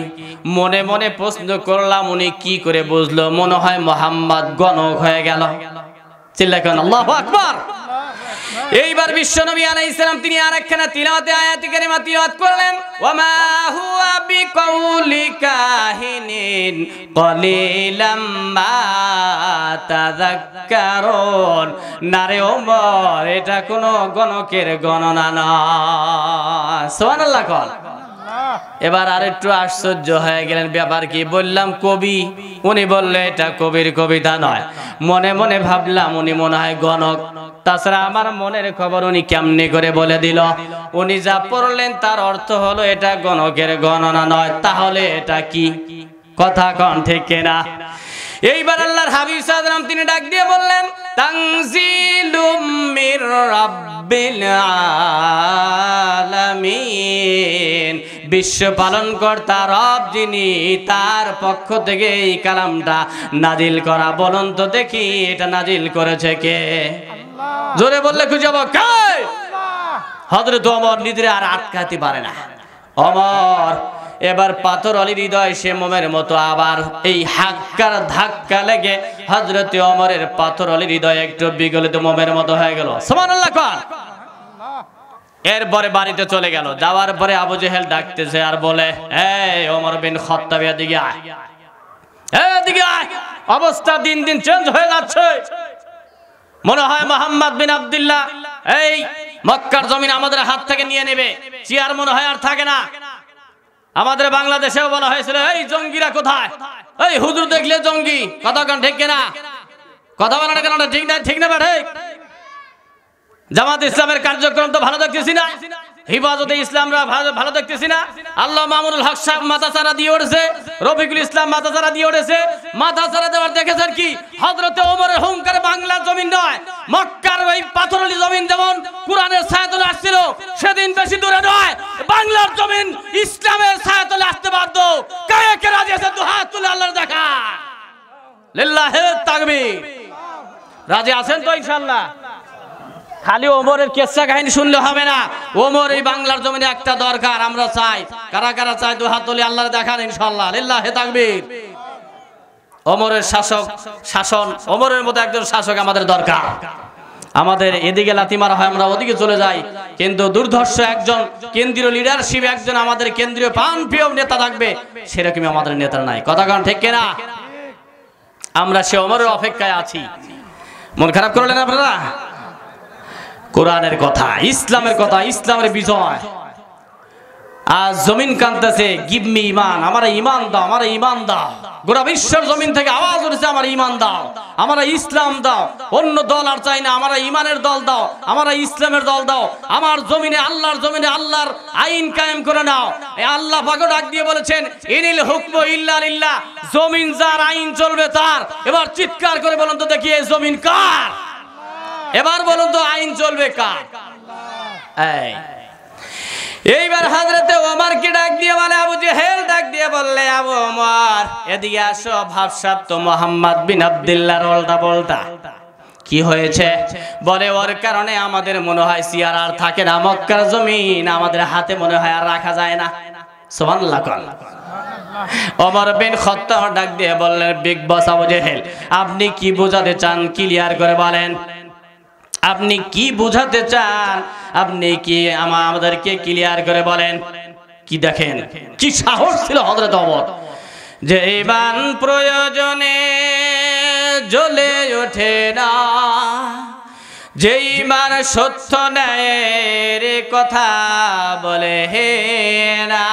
মনে মনে প্রশ্ন করলাম, উনি কি করে বুঝলো? মনে হয় মুহাম্মদ গণক হয়ে গেল। চিল্লায় কেন আল্লাহু আকবার। এইবার বিশ্বনবী আলাইহিস সালাম তিনি আরেকখানা তিলাওয়াতে আয়াতে কারিমা তিলাওয়াত করলেন, ওয়ামা হুয়া বিকাউলি কাহিনিন কলিলাম মা তাযাক্কারুন, নারে ওমর এটা কোনো গণকের গণনা নয়। সুবহানাল্লাহ কোন। এবার আরেকটু আশ্চর্য হয়ে গেলেন, ব্যাপার কি? বললাম কবি, উনি বললে এটা কবির কবিতা নয়। মনে মনে ভাবলাম উনি মনে হয় গণক, তাছাড়া আমার মনের খবর উনি কেমনে করে বলে দিল? উনি যা পড়লেন তার অর্থ হলো এটা গণকের গণনা নয়, তাহলে এটা কি? কথা কোন ঠিক কিনা? এইবার আল্লাহর হাবিব সাল্লাল্লাহু আলাইহি ওয়াসাল্লাম তিনি ডাক দিয়ে বললেন, তানজিলুম মির রাব্বিল আলামিন, বিশ্ব পালনকর্তা রব যিনি, তার পক্ষ থেকে এই কালামটা নাজিল করা। বলুন তো দেখি এটা নাজিল করেছে কে? জোরে বললে খুঁজে পাবো কে? হযরত ওমর নিজের আর আটকাতে পারে না। ওমর এবার পাথর অলি হৃদয়, সে মোমের মতো আবার এই হাক্কার ধাক্কা লেগে হযরত ওমরের পাথর অলি হৃদয় একটু বিগলিত মোমের মতো হয়ে গেল। সুবহানাল্লাহ কোন। এরপরে বাড়িতে চলে গেল। যাওয়ার পরে আবু জেহেল ডাকতেছে আর বলে, এই ওমর বিন খাত্তাব এদিকে আয়, এদিকে আয়। অবস্থা দিন দিন চেঞ্জ হয়ে যাচ্ছে। মনে হয় মুহাম্মদ বিন আব্দুল্লাহ এই মক্কার জমিন আমাদের হাত থেকে নিয়ে নেবে, চেয়ার মনে হয় আর থাকে না। আমাদের বাংলাদেশেও বলা হয়েছিল, এই জঙ্গিরা কোথায়? এই হুজুর দেখলে জঙ্গি। কথা কোন ঠিক কিনা? কথা বলা না কেন? ঠিক না, ঠিক না ঠিক? জামাত ইসলামের কার্যক্রম তো ভালো দেখতেছি না, হিফাজতে ইসলামরা ভালো দেখতেছি না। আল্লাহ মামুনুল হক সাহেব মাথাচাড়া দিয়ে উঠেছে, রফিকুল ইসলাম মাথাচাড়া দিয়ে উঠেছে। মাথাচাড়া দেওয়ার দেখেছেন কি? হযরতে ওমরের হুঙ্কার বাংলার জমিন নয়, মক্কার ওই পাথরলি জমিন যেমন কোরআনের ছায়াতলে আসছিল, সেদিন বেশি দূরে নয়, বাংলার জমিন ইসলামের ছায়াতলে আসতে বাধ্য। কে কে রাজি আছে? দুহাত তুলে আল্লাহর দেখা। লিল্লাহি তাকবীর। রাজি আছেন তো ইনশাআল্লাহ? খালি ওমরের কেচ্ছা কাহিনী শুনলে হবে না, ওমর এই বাংলার জমিনে একটা দরকার। আমরা চাই, কারা কারা চাই? দুই হাত তুলে আল্লাহর দেখান ইনশাআল্লাহ। লিল্লাহি তাকবীর। ওমরের শাসন, ওমরের মতো একজন শাসক আমাদের দরকার। আমাদের এদিকে লাথি মারা হয়, আমরা ওদিকে চলে যাই, কিন্তু দুর্ধর্ষ একজন কেন্দ্রীয় লিডারশিপ, একজন আমাদের কেন্দ্রীয় প্রাণপ্রিয় নেতা থাকবে, সেরকমই আমাদের নেতা নাই। কথা কারণ ঠিক কিনা? আমরা সে ওমরের অপেক্ষায় আছি। মন খারাপ করলেন আপনারা? কোরআনের কথা, ইসলামের কথা, ইসলামের বিজয় আজ জমিন কাঁদতেছে, গিভ মি ইমান, আমার ইমান দাও, আমার ইমান দাও। গোটা বিশ্বের জমিন থেকে আওয়াজ উঠেছে, আমার ইমান দাও, আমার ইসলাম দাও। অন্য দল আর চাই না, আমার ইমানের দল দাও, আমার ইসলামের দল দাও। আমার জমিনে, আল্লাহর জমিনে আল্লাহর আইন কায়েম করে নাও। এই আল্লাহ পাক ডাক দিয়ে বলেছেন, ইনিল হুকমু ইল্লা লিল্লাহ, জমিন যার, আইন চলবে তার। এবার চিৎকার করে বলুন তো দেখি, এই জমিন কার? এবার বলুন তো, আইন চলবে কার? এইবার হযরতে ওমরকে ডাক দিয়ে বলে, আবু জেহেল ডাক দিয়ে বললে, আবু ওমর এদিকে আসো, ভাবসাব তো মুহাম্মদ বিন আব্দুল্লাহর উল্টা পাল্টা। কি হয়েছে? বলে, ওর কারণে আমাদের মনে হয় চেয়ার আর থাকে না, মক্কার জমিন আমাদের হাতে মনে হয় আর রাখা যায় না। সুবহানাল্লাহ। ওমর বিন খাত্তাব ডাক দিয়ে বললেন, বিগ বস আবু জেহেল, আপনি কি বোঝাতে চান? ক্লিয়ার করে বলেন, আপনি কি বোঝাতে চান? আপনি কি আমাদেরকে ক্লিয়ার করে বলেন। কি দেখেন, কি সাহস ছিল হযরত ওমর, যে ইমান প্রয়োজনে জ্বলে ওঠে না, যে ইমান সত্য ন্যায়ের কথা বলে হে না,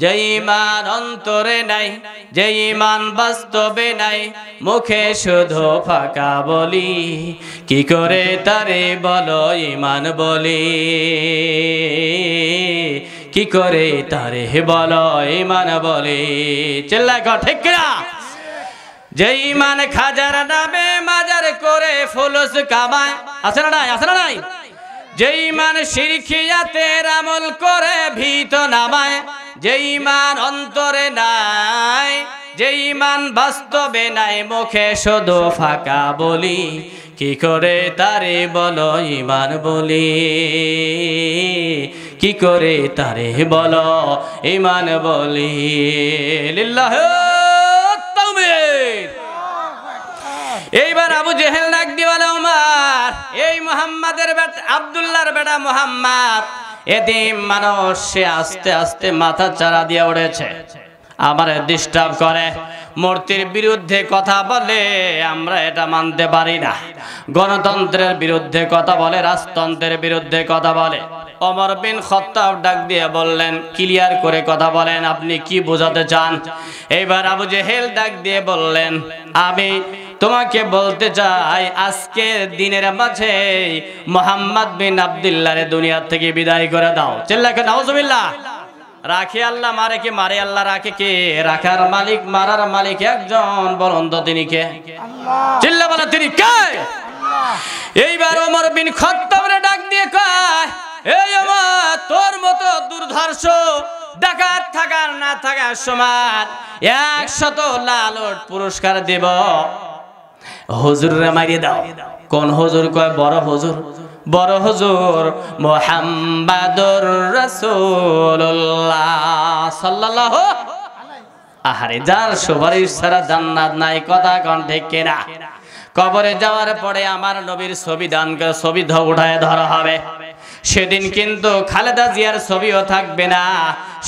যে ইমান অন্তরে নাই, যে ইমান বাস্তবে নাই, মুখে শুধু ফাঁকা বলি, কি করে তারে বলো ইমান বলি, কি করে তারে বলো ইমান বলি। চিল্লায় কও ঠিক কিনা? যে ইমান খাজার নামে মাজার করে ফুলুস কামায়, আছে না নাই? আছে না নাই? যে ইমান শিরকিয়াতের আমল করে ভীত নামায়, যে ইমান অন্তরে নাই, যে ইমান বাস্তবে নাই, মুখে শুধু ফাঁকা বলি, কি করে তারে বলো ইমান বলি, কি করে তারে বলো ইমান বলি। লিল্লাহ তাকবীর। এইবার আবু জেহেল ডাক দিয়ে বলে, ওমর, এই মুহাম্মাদের বেটা, আব্দুল্লাহর বেটা মুহাম্মদ এদিন মানুষ, সে আস্তে আস্তে মাথা চারা দিয়ে উড়েছে, আমার ডিস্টার্ব করে, মূর্তির বিরুদ্ধে কথা বলে, আমরা এটা মানতে পারি না। গণতন্ত্রের বিরুদ্ধে কথা বলে, রাজতন্ত্রের বিরুদ্ধে কথা বলে। ওমর বিন খাত্তাব ডাক দিয়ে বললেন, ক্লিয়ার করে কথা বলেন, আপনি কি বোঝাতে চান? এইবার আবু জেহেল ডাক দিয়ে বললেন, আমি তোমাকে বলতে চাই, আজকের দিনের মাঝে মুহাম্মদ বিন আব্দুল্লাহর দুনিয়া থেকে বিদায় করে দাও। চিল্লাকে নাউজুবিল্লাহ। রাখে আল্লাহ, মারে কে? মারে আল্লাহ। রাখে কে? রাখার মালিক, মারার মালিক একজন, বলুন তো তিনি কে? চিল্লা বলে, তিনি কে? এইবার ওমর বিন খাত্তাবরে ডাক দিয়ে কয়, এই ওমর, তোর মতো দুর্ধর্ষ ডাকাত থাকার না থাকার সমান, 100 লালট পুরস্কার দেব, হুজুররে মারিয়ে দাও। কোন হুজুর? কয় বড় হুজুর। বড় হুজুর মুহাম্মাদুর রাসূলুল্লাহ সাল্লাল্লাহু। আহারে, যার সুপারিশ ছাড়া জান্নাত নাই, কথা কোন ঠিক কিনা? কবরে যাওয়ার পরে আমার নবীর ছবি দান করে, ছবি উঠায় ধরা হবে। সেদিন কিন্তু খালেদা জিয়ার ছবিও থাকবে না,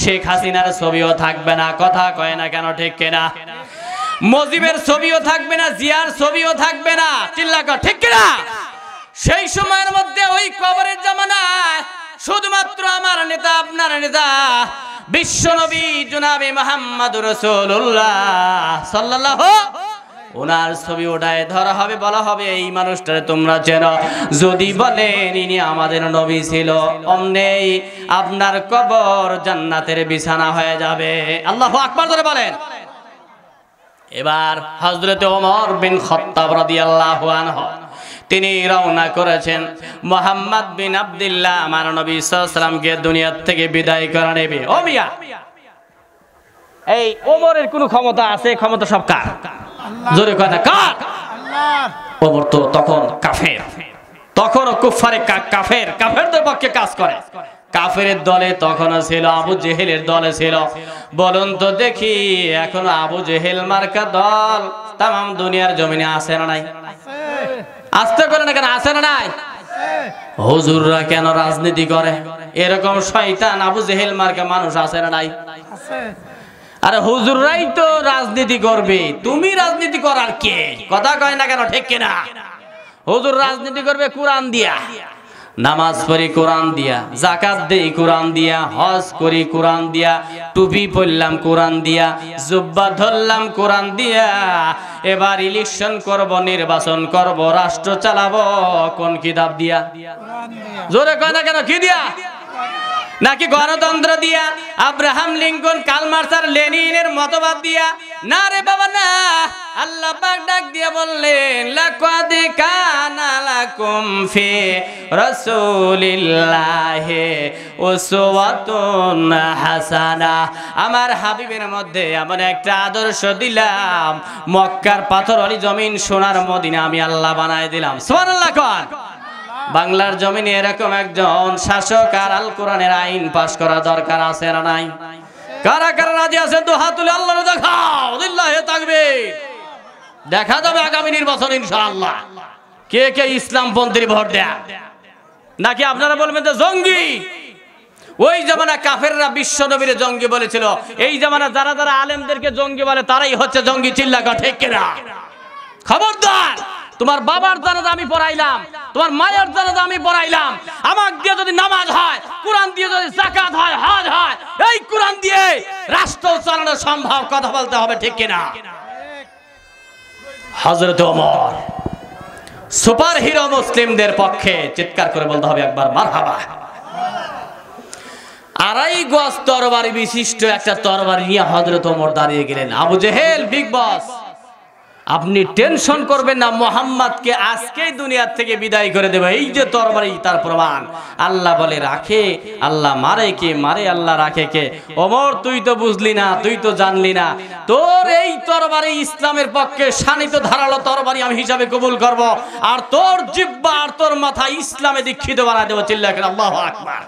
শেখ হাসিনার ছবিও থাকবে না, কথা কয় না কেন ঠিক কিনা? মুজিবের ছবিও থাকবে না, জিয়ার ছবিও থাকবে না, চিল্লা কর ঠিক কিনা? সেই সময়ের মধ্যে ওই কবরের জামানায় শুধুমাত্র আমার নেতা, আপনার নেতা, বিশ্বনবী জনাবে মুহাম্মদুর রাসূলুল্লাহ সাল্লাল্লাহু, ওনার ছবি ওঠায় ধরা হবে, বলা হবে, এই মানুষটারে তোমরা চেনো। যদি বলেন ইনি আমাদের নবী ছিল, অমনেই আপনার কবর জান্নাতের বিছানা হয়ে যাবে। আল্লাহু আকবার ধরে বলেন। এবার হযরত ওমর বিন খাত্তাব রাদিয়াল্লাহু আনহু তিনি রওনা করেছেন, মুহাম্মদ বিন আব্দুল্লাহ আমার নবী সাল্লাল্লাহু আলাইহি সাল্লামকে দুনিয়া থেকে বিদায় করে নেবে। ও মিয়া, এই ওমরের কোনো ক্ষমতা আছে? ক্ষমতা সব কার? জোরে কথা কার? আল্লাহর। ওমর তো তখন কাফের, তখনও কুফারে কাফের, কাফেরদের পক্ষে কাজ করে। কাফেরের দলে তখনও ছিল, আবু জেহেলের দলে ছিল। বলুন তো দেখি, এখনো আবু জেহেল মার্কা দল তামাম দুনিয়ার জমিনে আছে না নাই? আসতে করে না কেন? আছে না নাই? হুজুররা কেন রাজনীতি করে? এরকম শয়তান আবু জেহেল মার্কা মানুষ আছে না নাই? আরে হুজুররাই তো রাজনীতি করবে, তুমি রাজনীতি করার কে? কথা কয় না কেন ঠিক কিনা? হুজুর রাজনীতি করবে কোরআন দিয়া, নামাজ পড়ি কোরআন দিয়া, যাকাত দেই কোরআন দিয়া, হজ করি কোরআন দিয়া, টুপি পরলাম কোরআন দিয়া, জুব্বা ধরলাম কোরআন দিয়া। এবার ইলেকশন করব, নির্বাচন করব, রাষ্ট্র চালাবো কোন কিতাব দিয়া? জোরে কয় না কেন? কি দিয়া? নাকি গণতন্ত্র দিয়া, আব্রাহাম লিঙ্কন, কার্ল মার্কস আর লেনিনের মতবাদ দিয়া? না রে বাবা না। আল্লাহ পাক ডাক দিয়া বললেন, লাকাদ কানা লাকুম ফি রাসূলিল্লাহি উসওয়াতুন হাসানা। আমার হাবিবের মধ্যে এমন একটা আদর্শ দিলাম, মক্কার পাথর অলি জমিন সোনার মদিনা আমি আল্লাহ বানায় দিলাম। সুবহানাল্লাহ কোন। বাংলার জমিনে এরকম একজন শাসক আর আল কোরআনের আইন পাশ করা দরকার আছে না নাই? কারা কারা রাজি আছে? তো হাত তুলে আল্লাহ দেখাও, লিল্লাহি তাকবীর। দেখা যাবে আগামী নির্বাচন ইনশাআল্লাহ কে কে ইসলামপন্থী ভোট দেয়। নাকি আপনারা বলবেন যে জঙ্গি? ওই জামানা কাফেররা বিশ্ব নবীরে জঙ্গি বলেছিল, এই জামানা যারা যারা আলেমদেরকে জঙ্গি বলে তারাই হচ্ছে জঙ্গি। চিল্লা কর ঠিক কিনা? খবরদার, তোমার বাবার জানাজা আমি পড়াইলাম, তোমার মায়ের জানাজা আমি পড়াইলাম, আমাকে দিয়ে যদি নামাজ হয়, কোরআন দিয়ে যদি যাকাত হয়, হজ হয়, এই কোরআন দিয়ে রাষ্ট্র চালানো সম্ভব। কথা বলতে হবে ঠিক কিনা? হযরত ওমর সুপার হিরো মুসলিমদের পক্ষে, চিৎকার করে বলতে হবে একবার মারহাবা। আড়াই গজ তরবারি বিশিষ্ট একটা তরবারি নিয়ে হযরত ওমর দাঁড়িয়ে গেলেন। আবু জেহেল বিগ বস, আপনি টেনশন করবেন না, মোহাম্মদকে আজকেই দুনিয়া থেকে বিদায় করে দেবে। এই যে তরবারি, তার প্রমাণ। আল্লাহ বলে রাখে, আল্লাহ মারে কে? মারে আল্লাহ, রাখে কে? ওমর তুই তো বুঝলি না, তুই তো জানলি না। তোর এই তরবারি ইসলামের পক্ষে শানিত ধারালো তরবারি আমি হিসাবে কবুল করব, আর তোর জিহ্বা আর তোর মাথা ইসলামে দীক্ষিত বানায় দেবো। চিল্লায় কেন আল্লাহু আকবার?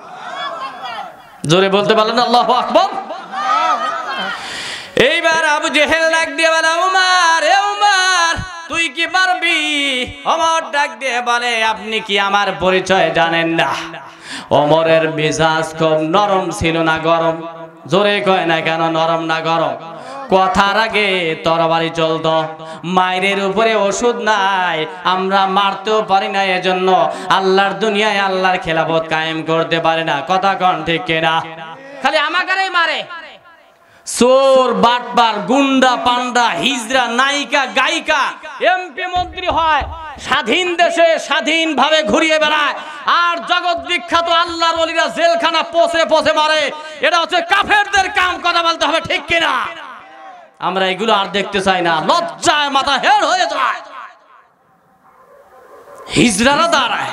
জোরে বলতে পারলেন আল্লাহু আকবার? এইবার আবু জেহেল ডাক দিয়ে বলে, ওমর এ ওমর তুই কি পারবি? ওমর ডাক দিয়ে বলে, আপনি কি আমার পরিচয় জানেন না? ওমরের মেজাজ খুব নরম ছিল না গরম? জোরে কয় না কেন? নরম না গরম? কথার আগে তরবারি চলতো। মায়ের উপরে ওষুধ নাই, আমরা মারতেও পারি না, এজন্য আল্লাহর দুনিয়ায় আল্লাহর খেলাফত কায়েম করতে পারে না। কথা কন ঠিক কিনা? খালি আমাকেই মারে। চোর, বাটপার, গুন্ডা, পান্ডা, হিজড়া, নায়িকা, গায়িকা, এমপি মন্ত্রী হয়, স্বাধীন দেশে স্বাধীনভাবে ঘুরিয়ে বেড়ায়, আর জগৎ বিখ্যাত আল্লাহর ওলিরা জেলখানা পচে পচে মারে। এটা হচ্ছে কাফেরদের কাম। কথা বলতে হবে ঠিক কিনা? আমরা এগুলো আর দেখতে চাই না, লজ্জায় মাথা হের হয়ে যায়। হিজড়ারা দাঁড়ায়,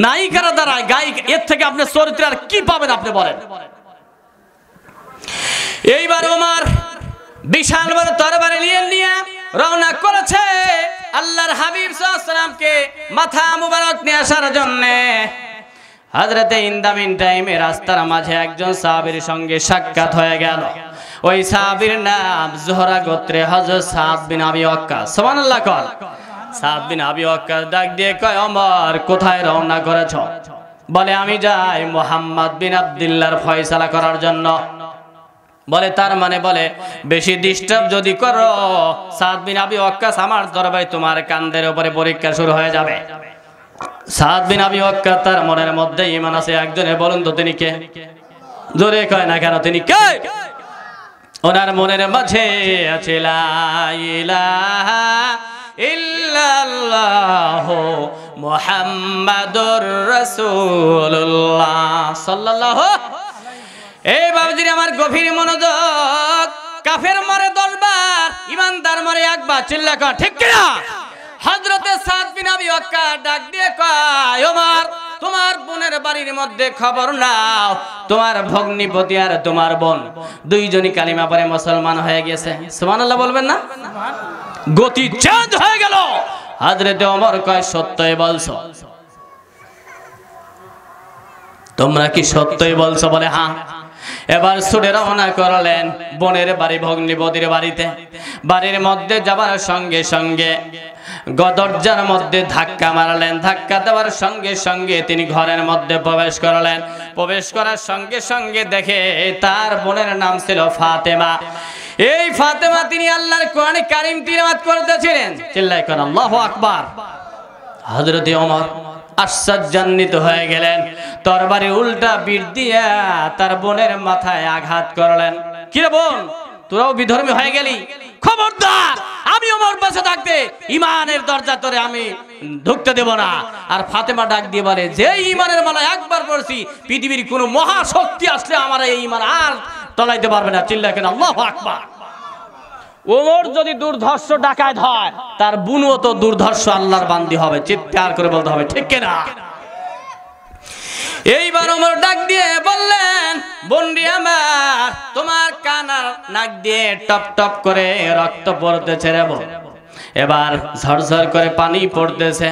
নায়িকারা দাঁড়ায়, গায়িকা, এর থেকে আপনি চরিত্র আর কি পাবেন আপনি বলেন? এইবার ওমর বিশাল বড় তরবারি নিয়ে রওনা করেছে আল্লাহর হাবিব সাল্লাল্লাহু আলাইহি সাল্লামকে মাথা মুবারক নিয়ে আসার জন্য। হযরতে ইনদামিন টাইমে রাস্তার মাঝে একজন সাহাবীর সঙ্গে সাক্ষাৎ হয়ে গেল। ওই সাহাবীর নাম জোহরা গোত্রে হযরত সাদ বিন আবি ওয়াক্কাস। সুবহানাল্লাহ কর। সাদ বিন আবি ওয়াক্কাস ডাক দিয়ে কয়, ওমর কোথায় রওনা করেছো? বলে আমি যাই মুহাম্মদ বিন আব্দুল্লাহর ফয়সালা করার জন্য। বলে তার মানে? বলে বেশি ডিস্টার্ব যদি করো সাদ বিন আবি ওয়াক্কাস, আমার দরবারে তোমার কান্দের উপরে পরীক্ষা শুরু হয়ে যাবে। সাদ বিন আবি ওয়াক্কাস তার মনের মধ্যে ঈমান আছে। একজনে বলুন তো তিনি কে? জোরে কয় না কেন? তিনি কে? ওনার মনের মাঝে আছে লা ইলাহা ইল্লাল্লাহু মুহাম্মাদুর রাসূলুল্লাহ সাল্লাল্লাহু। এই বাবুজির আমার গভীর মনোযোগ। কাফের মরে 10 বার, ইমানদার মরে একবার। চিল্লা কর ঠিক কিনা? হযরতে সাদ বিন আবি ওয়াক্কাস ডাক দিয়ে কয়, ওমর তোমার বোনের বাড়ির মধ্যে খবর নাও, তোমার ভগ্নিপতি আর তোমার বোন দুইজনই কালিমা পড়ে মুসলমান হয়ে গেছে। সুবহানাল্লাহ বলবেন না? গতি চেঞ্জ হয়ে গেল। হযরতে ওমর কয়, সত্যই বলছো? তোমরা কি সত্যই বলছো? বলে হ্যাঁ। এবার ছুটে রওনা করলেন বোনের বাড়ি, ভগ্নিপতির বাড়িতে। বাড়ির মধ্যে যাবার সঙ্গে সঙ্গে দরজার মধ্যে ধাক্কা মারলেন। ধাক্কা দেওয়ার সঙ্গে সঙ্গে তিনি ঘরের মধ্যে প্রবেশ করলেন। প্রবেশ করার সঙ্গে সঙ্গে দেখে তার বোনের নাম ছিল ফাতেমা। এই ফাতেমা তিনি আল্লাহর কোরআনে কারীম তিলাওয়াত করতেছিলেন। চিল্লায় কোন আল্লাহু আকবার। হযরতে ওমর আশ্চর্যান্বিত হয়ে গেলেন, তরবারি উল্টা বিট দিয়া তার বোনের মাথায় আঘাত করলেন। কিরে বোন, তোরাও বিধর্মী হয়ে গেলি? খবরদার, আমি ওমর বেঁচে থাকতে ইমানের দরজা তোরে আমি ঢুকতে দেব না। আর ফাতেমা ডাক দিয়ে বলে, যে ইমানের মালা একবার পড়ছি, পৃথিবীর কোনো মহাশক্তি আসলে আমার এই ইমান আর টলাইতে পারবে না। চিল্লা কেন আল্লাহু আকবার। ওমর যদি দুর্ধর্ষ ডাকাত হয়, তার বুনও তো দুর্ধর্ষ আল্লাহর বান্দি হবে। চিৎকার করে বলতে হবে ঠিক কিনা? এইবার ওমর ডাক দিয়ে বললেন, বন্ডি আমার, তোমার কান আর নাক দিয়ে টপ টপ করে রক্ত পড়তেছে রে বোন। এবার ঝরঝর করে পানি পড়তেছে।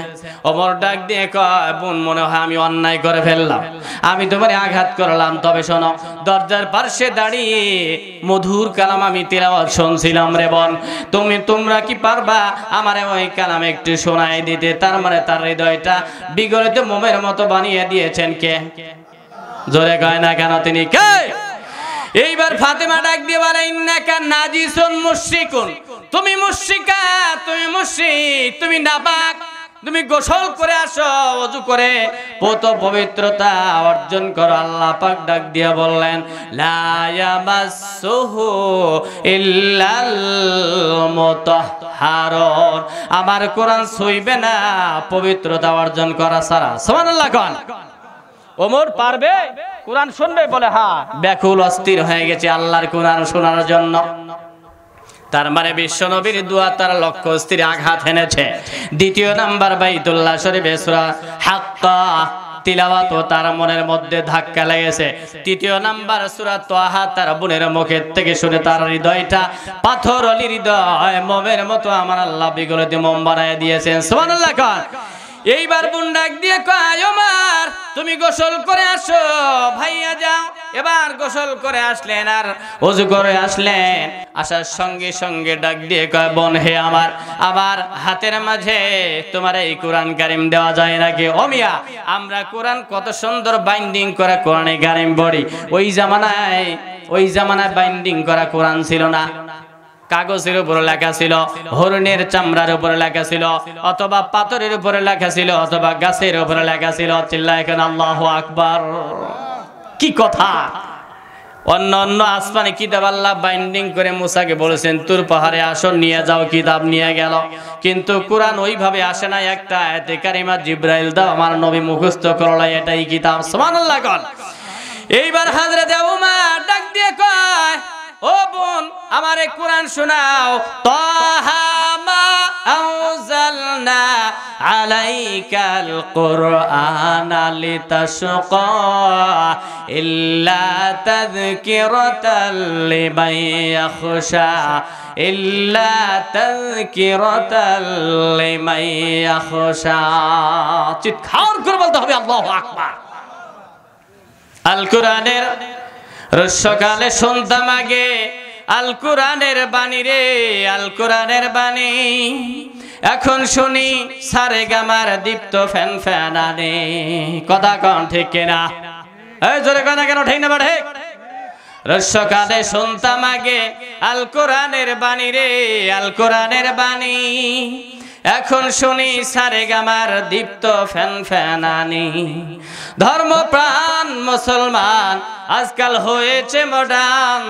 ওমর ডাক দিয়ে কয়, বোন মনে হয় আমি অন্যায় করে ফেললাম, আমি তোমারে আঘাত করলাম, তবে শোনো, দরজার পাশে দাঁড়িয়ে মধুর কালাম আমি তিলাওয়াত শুনছিলাম রে বোন, তোমরা কি পারবা আমারে ওই কালাম একটু শোনায় দিতে? তার মানে তার হৃদয়টা বিগলিত মোমের মতো বানিয়ে দিয়েছেন কে? জোরে কয় না কেন তিনি কে? এইবার ফাতেমা ডাক দিয়ে বলে, ইন্নাকা নাজিসুন মুশরিকুন, তুমি মুশরিকা, তুমি মুশরিক, তুমি নাপাক, তুমি গোসল করে আসো, ওযু করে পত পবিত্রতা অর্জন করো। আল্লাহ পাক ডাক দিয়ে বললেন, লা ইয়ামাসসুহু ইল্লাল মুতাহহারুন, আমার কোরআন ছুঁইবে না পবিত্রতা অর্জন করা ছাড়া। সুবহানাল্লাহ কোন? ওমর পারবে? কোরআন শুনবে? বলে হ্যাঁ। ব্যাকুল অস্থির হয়ে গেছে আল্লাহর কোরআন শোনার জন্য। তার মানে বিশ্ব নবীর দোয়া তার লক্ষ্য স্থির আঘাত এনেছে। দ্বিতীয় নাম্বার, বাইতুল্লাহ শরীফে সূরা হাক্কা তিলাওয়াত তার মনের মধ্যে ধাক্কা লেগেছে। তৃতীয় নাম্বার, সূরা তাহা তার বোনের মুখের থেকে শুনে তার হৃদয়টা পাথর অলি হৃদয় মোমের মতো আমার আল্লাহ বিগলিত মোম বানায় দিয়েছেন। সুবহানাল্লাহ কোন? এইবার বোন ডাক দিয়ে কয়, ওমর তুমি গোসল করে আসো, ভাইয়া যাও। এবার গোসল করে আসলেন আর ওযু করে আসলেন। আসার সঙ্গে সঙ্গে ডাক দিয়ে কয়, বোন হে আমার হাতের মাঝে তোমার এই কোরআন কারীম দেওয়া যায় নাকি? ও মিয়া, আমরা কোরআন কত সুন্দর বাইন্ডিং করা কোরআনে কারীম পড়ি। ওই জামানায় বাইন্ডিং করা কোরআন ছিল না। কাগজের উপরে লেখা ছিল, হরিণের চামড়ার উপরে লেখা ছিল, অথবা পাথরের উপরে লেখা ছিল, অথবা গাছের উপরে লেখা ছিল। চিল্লায় কেন আল্লাহু আকবার। কি কথা! অন্য অন্য আসমানি কিতাব আল্লাহ বাইন্ডিং করে মুসাকে বলেছেন, তুর পাহাড়ে আসো, নিয়ে যাও, কিতাব নিয়ে গেল। কিন্তু কোরআন ওইভাবে আসে না। একটা আয়াতে কারিমা জিবরাইল দাও, আমার নবী মুখস্থ করলো, এটাই কিতাব। সুবহানাল্লাহ কোন? এইবার হযরত ওমর ডাক দিয়ে কয়, ও বোন আমারে কোরআন শোনাও। তাহা মা আনজালনা আলাইকাল কুরআনা লিতাশকা ইল্লা তাযকিরাতাল লিমান ইয়াখশা ইল্লা তাযকিরাতাল লিমান ইয়াখশা। চিৎকার করে বলতে হবে আল্লাহু আকবার। আল কোরআনের রসকালে শুনতাম আগে আল কোরআনের বাণী রে, আল কোরআনের বাণী। এখন শুনি সারে গামার দীপ্ত ফ্যান ফ্যানানে। কথা কন ঠিক কিনা? এই জোরে কথা কেন ঠিক না? ঠিক। রসকালে শুনতাম আগে আল কোরআনের বাণী রে, আল কোরআনের বাণী। এখন শুনি সারে গামার দীপ্ত ফ্যান ফ্যানানি। ধর্মপ্রাণ মুসলমান আজকাল হয়েছে মডার্ন।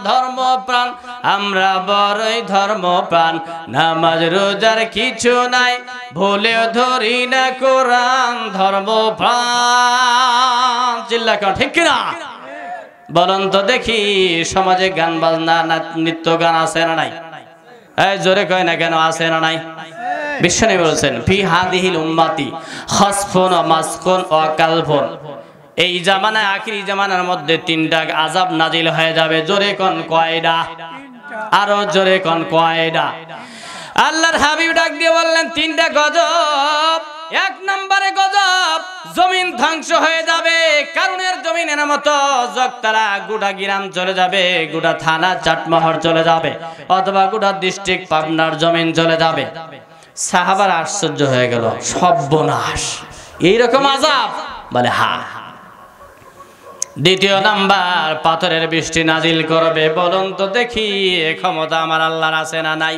ধর্মপ্রাণ আমরা বড়ই ধর্মপ্রাণ। নামাজ রোজার কিছু নাই, ভুলেও ধরি না কোরআন। ধর্মপ্রাণ। চিল্লা কর ঠিক কিনা? বলুন তো দেখি, সমাজে গান বাজনা নৃত্য গান আছে না নাই? এই জোরে কয় না কেন, আছে না নাই? বিশ্বনবী বলেছেন, ফি হাদিহিল উম্মতি খাসফুন ওয়া মাসখুন ওয়া কালফুন। এই জামানায়, আখিরি জামানার মধ্যে তিনটা আযাব নাজিল হয়ে যাবে। জোরে কোন কয়টা? আরো জোরে কোন কয়টা? আল্লাহর হাবিব ডাক দিয়ে বললেন, তিনটা গজব। এক নম্বরে গজব, জমিন ধ্বংস হয়ে যাবে। কারণের জমিনের মতো জগতারা গোটা গ্রাম চলে যাবে, গোটা থানা চাটমোহর চলে যাবে, অথবা গোটা ডিস্ট্রিক্ট পাবনার জমিন চলে যাবে। সাহাবারা আশ্চর্য হয়ে গেল, সর্বনাশ, এইরকম আযাব? বলে হ্যাঁ। দ্বিতীয় নাম্বার, পাথরের বৃষ্টি নাজিল করবে। বলুন তো দেখি, এ ক্ষমতা আমার আল্লাহর আছে না নাই?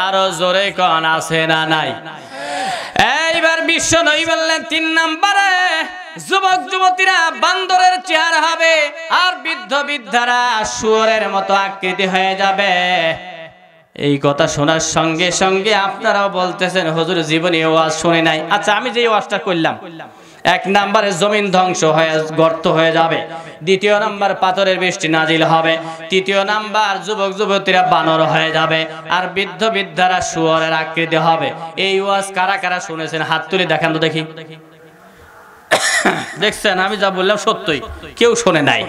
আরো জোরে কোন আছে না নাই? বিশ্ব নবী বললেন 3 নম্বরে যুবক যুবতীরা বান্দরের চেহারা হবে আর বৃদ্ধ বৃদ্ধারা শুয়োরের মতো আকৃতি হয়ে যাবে। এই কথা শোনার সঙ্গে সঙ্গে আপনারাও বলতেছেন হুজুর জীবনে ওয়াজ শুনে নাই। আচ্ছা আমি যে ওয়াজটা করলাম, 1 নম্বরে জমিন ধ্বংস হয়ে গর্ত হয়ে যাবে, 2 নম্বর পাথরের বৃষ্টি নাজিল হবে, 3 নম্বর যুবক যুবতীরা বানর হয়ে যাবে আর বৃদ্ধ বৃদ্ধারা শুয়োরের আকৃতি হবে। এই ওয়াজ কারা কারা শুনেছেন হাত তুলে দেখান তো দেখি। দেখছেন আমি যা বললাম সত্যই কেউ শোনে নাই।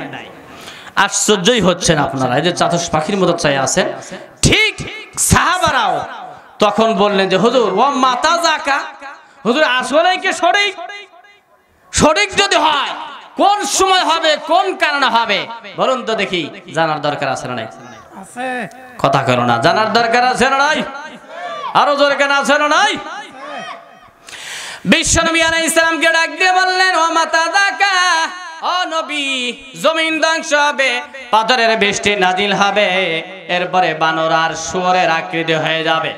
আশ্চর্যই হচ্ছেন আপনারা, এই যে চাতক পাখির মতো চাই আছেন। ঠিক সাহাবারাও তখন বললেন যে হুজুর ও মাতা জাকা, হুজুর আসলে কি সঠিক? সঠিক যদি হয় কোন সময় হবে, কোন কারণে হবে বলুন তো দেখি। জানার দরকার আছে না নাই? আছে। কথা কর না, জানার দরকার আছে না নাই? আরো জোরে কেন আছে না নাই? বিশ্বনবী আলাইহিস সালামকে ডাক দিয়ে বললেন ও মাতা জাকা, ও নবী, জমিন ধ্বংস হবে, পাথরের বৃষ্টি নাজিল হবে, এরপরে বানর আর শুয়োরের আকৃতি হয়ে যাবে।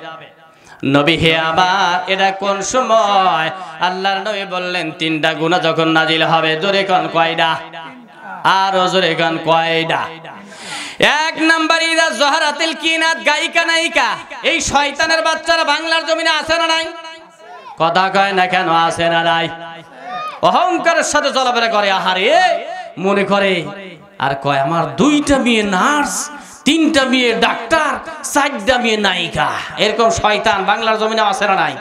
নবী হে আবার এটা কোন সময়? আল্লাহর নবী বললেন 3টা গুনাহ যখন নাজিল হবে। জোরে কোন কয়টা? আর জোরে কোন কয়টা? 1 নাম্বার ইদা জহরাতিল কিনাত, গায়িকা নায়িকা, এই শয়তানের বাচ্চারা বাংলার জমিনে আছে না নাই? কথা কয় না কেন? আছে না নাই? অহংকারের সাথে চলাফেরা করে, আহারে মনে করে আর কয় আমার 2টা মেয়ে নার্স, 3টা মেয়ে ডাক্তার, 4টা মেয়ে নায়িকা। এরকম শয়তান বাংলার জমিনে আছে না নাই?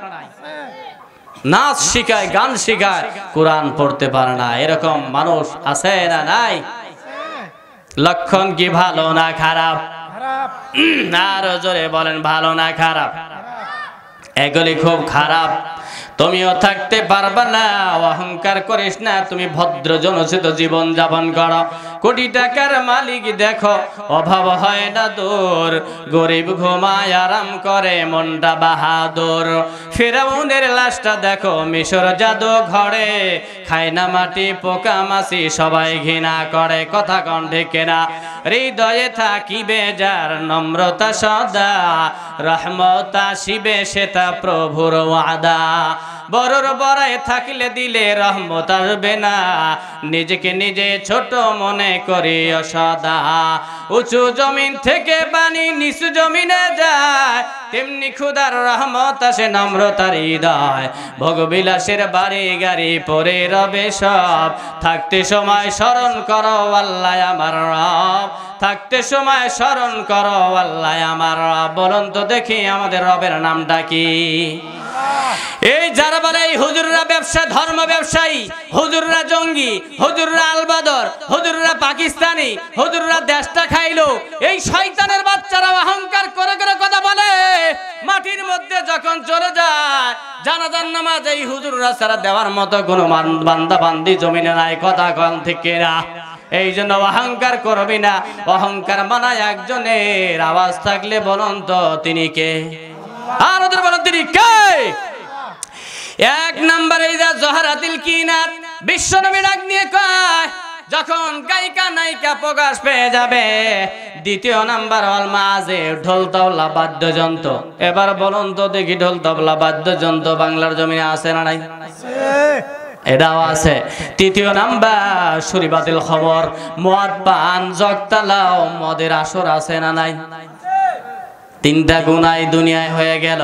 নাচ শিখায়, গান শিখায়, কোরআন পড়তে পারে না, এরকম মানুষ আছে না নাই? লক্ষণ কি ভালো না খারাপ? আরো জোরে বলেন ভালো না খারাপ? এগুলি খুব খারাপ। তুমিও থাকতে পারবা না। অহংকার করিস না, তুমি ভদ্র জনসিত জীবন যাপন করো। কোটি টাকার মালিক দেখো, অভাব হয় না দূর, গরিব ঘুমায় আরাম করে মনটা বাহাদুর। ফিরাউনের লাশটা দেখো মিশর জাদু ঘরে, খায় না মাটি পোকা মাছি সবাই ঘৃণা করে। কথা কন ঠিক না? হৃদয়ে থাকিবে যার নম্রতা সদা, রহমত আসিবে সেটা প্রভুর ওয়াদা। বড়র বড়ায় থাকলে দিলে রহমত আসবে না, নিজেকে নিজে ছোট মনে করি সদা। উঁচু জমিন থেকে পানি নিচু জমিনে যায়, তেমনি খুদার রহমত আসে নম্রতার হৃদয়। ভোগবিলাসের বাড়ি গাড়ি পরে রবে সব, থাকতে সময় স্মরণ করো আল্লাহ আমার রব, থাকতে সময় স্মরণ করো আল্লাহ আমার রব। বলুন তো দেখি আমাদের রবের নামটা কি? এই যারা বলে এই হুজুররা ব্যবসা, ধর্ম ব্যবসায়ী, হুজুররা জঙ্গি, হুজুররা আলবাদর, হুজুররা পাকিস্তানি, হুজুররা দেশটা খাইলো, এই শয়তানের বাচ্চারা অহংকার করে করে কথা বলে। মাটির মধ্যে যখন চলে যায় জানাজার নামাজ এই হুজুররা ছাড়া দেওয়ার মতো কোনো বান্দা বান্দি জমিনে নাই। কথা কন ঠিক না? এই জন্য অহংকার করবি না। অহংকার মানায় একজনের, আওয়াজ থাকলে বলুন তো তিনি কে? আর ওদের বলুন তিনি কে? 1 নম্বরে ইদা জহরাতিল কিনাত, বিশ্বনবী ডাক দিয়ে কয় যখন গায়িকা নায়িকা প্রকাশ পেয়ে যাবে। 2 নাম্বার হল মাঝে ঢোল তবলা বাদ্যযন্ত্র। এবার বলুন তো দেখি ঢোল তবলা বাদ্যযন্ত্র বাংলার জমিনে আছে না নাই? এটাও আছে। 3 নাম্বার শরীবাতিল খবর, মদ পান জগতালাও মদের আসর আছে না নাই? 3টা গুনাহ দুনিয়ায় হয়ে গেল।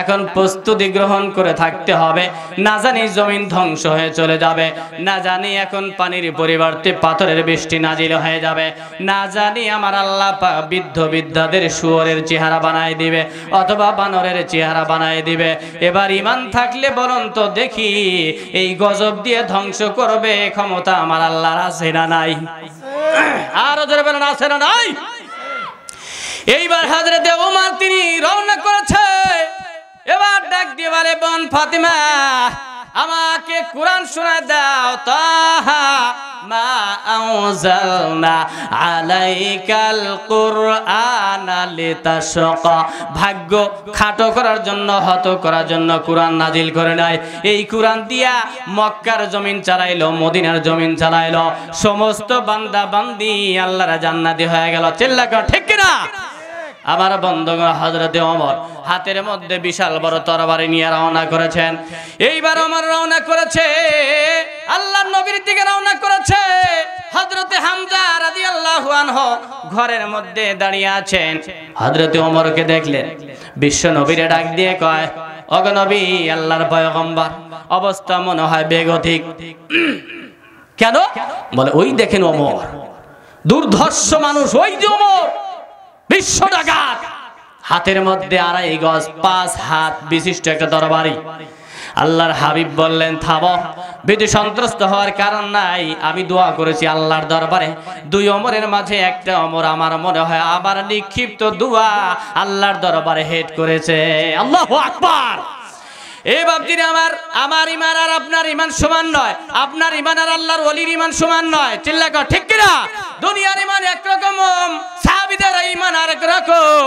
এখন প্রস্তুতি গ্রহণ করে থাকতে হবে। না জানি জমিন ধ্বংস হয়ে চলে যাবে, না জানি এখন পানির পরিবর্তে পাথরের বৃষ্টি নাজিল হয়ে যাবে, না জানি আমার আল্লাহ পাক বৃদ্ধ বৃদ্ধাদের শুয়োরের চেহারা বানায় দিবে অথবা বানরের চেহারা বানায় দিবে। এবার ঈমান থাকলে বলুন তো দেখি এই গজব দিয়ে ধ্বংস করবে ক্ষমতা আমার আল্লাহর আছে না নাই? আর ওদের বলেন আছে না নাই? এইবার হযরতে ওমর তিনি রওনা করেছে। এবার ডাক দিয়ে বলে বোন ফাতিমা আমাকে কোরআন শোনায় দাও। তাহা মা আনজালনা আলাইকাল কুরআনা লিতাশকা, ভাগ্য খাটো করার জন্য, হত করার জন্য কোরআন নাজিল করে নাই। এই কোরআন দিয়া মক্কার জমিন চালাইলো, মদিনার জমিন চালাইলো, সমস্ত বান্দা বান্দি আল্লাহর জান্নাতি হয়ে গেল। চিল্লা কর ঠিক কিনা? আমার বন্ধুগণ, হযরতে ওমর হাতের মধ্যে বিশাল বড় তরবারি নিয়ে রওনা করেছেন। এইবার ওমর রওনা করেছে, আল্লাহর নবীর দিকে রওনা করেছে। হযরতে হামজা রাদিয়াল্লাহু আনহু ঘরের মধ্যে দাঁড়িয়ে আছেন। হযরতে ওমরকে দেখলেন, বিশ্ব নবীরে ডাক দিয়ে কয়, ওগো নবী, আল্লাহর পয়গম্বর, অবস্থা মনে হয় বেগতিক। কেন? বলে, ওই দেখেন ওমর, দুর্ধর্ষ মানুষ, ওই যে ওমর, বিশ্ব ডাকাত, হাতের মধ্যে 2.5 গজ 5 হাত বিশিষ্ট একটা তরবারি। আল্লাহর হাবিব বললেন, থামো, ভীতি সন্ত্রস্ত হওয়ার কারণ নাই। আমি দোয়া করেছি আল্লাহর দরবারে, 2 ওমরের মাঝে একটা ওমর আমার মনে হয় আমার নিক্ষিপ্ত দোয়া আল্লাহর দরবারে হেড করেছে। আল্লাহু আকবার। এই বাপজির, আমার ইমান আর আপনার ইমান সমান নয়, আপনার ইমান আর আল্লাহর ওলির ইমান সমান নয়। চিল্লা কর, ঠিক কিনা? দুনিয়ার ইমান একরকম, সাহাবীদের ইমান আরেক রকম।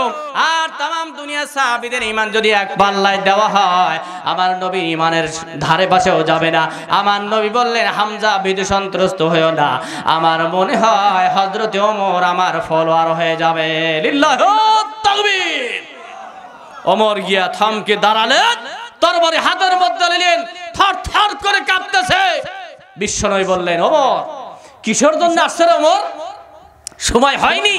আর তাম দুনিয়ার সাহাবীদের ইমান যদি এক পাল্লায় দেওয়া হয়, আমার নবী ইমানের ধারে পাশেও যাবে না। আমার নবী বললেন, হামজা, ভীতি সন্ত্রস্ত হয়েও না, আমার মনে হয় হযরতে ওমর আমার ফলোয়ার হয়ে যাবে। লিল্লাহু তাকবীর। ওমর গিয়া থমকে দাঁড়ালেন, তরবারি হাতের মধ্যে নিলেন, থর থর করে কাঁপতেছে। বিশ্বনবী বললেন, ওমর, কিসের জন্য আসছে রে ওমর? সময় হয়নি,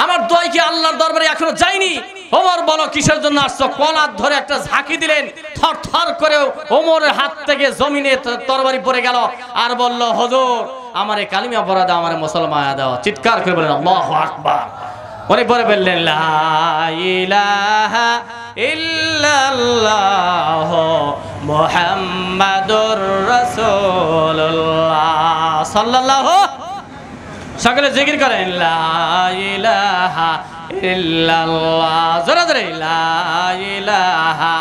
আমার দোয়া কি আল্লাহর দরবারে এখনো যায়নি। ওমর, বলো কিসের জন্য আসছো? কলার ধরে একটা ঝাঁকি দিলেন, থর থর করে ওমরের হাত থেকে জমিনে তরবারি পড়ে গেল। আর বলল, হুজুর, আমারে কালিমা পড়া দাও, আমারে মুসলমান দাও। চিৎকার করে বললেন, আল্লাহু আকবার। উনি পরে বললেন, লা ইলাহা ইল্লাল্লাহ মুহাম্মাদুর রাসূলুল্লাহ সাল্লাল্লাহু। সকলে জিকির করেন, লা ইলাহা ইল্লাল্লাহ। জোরে জোরে, লা ইলাহা।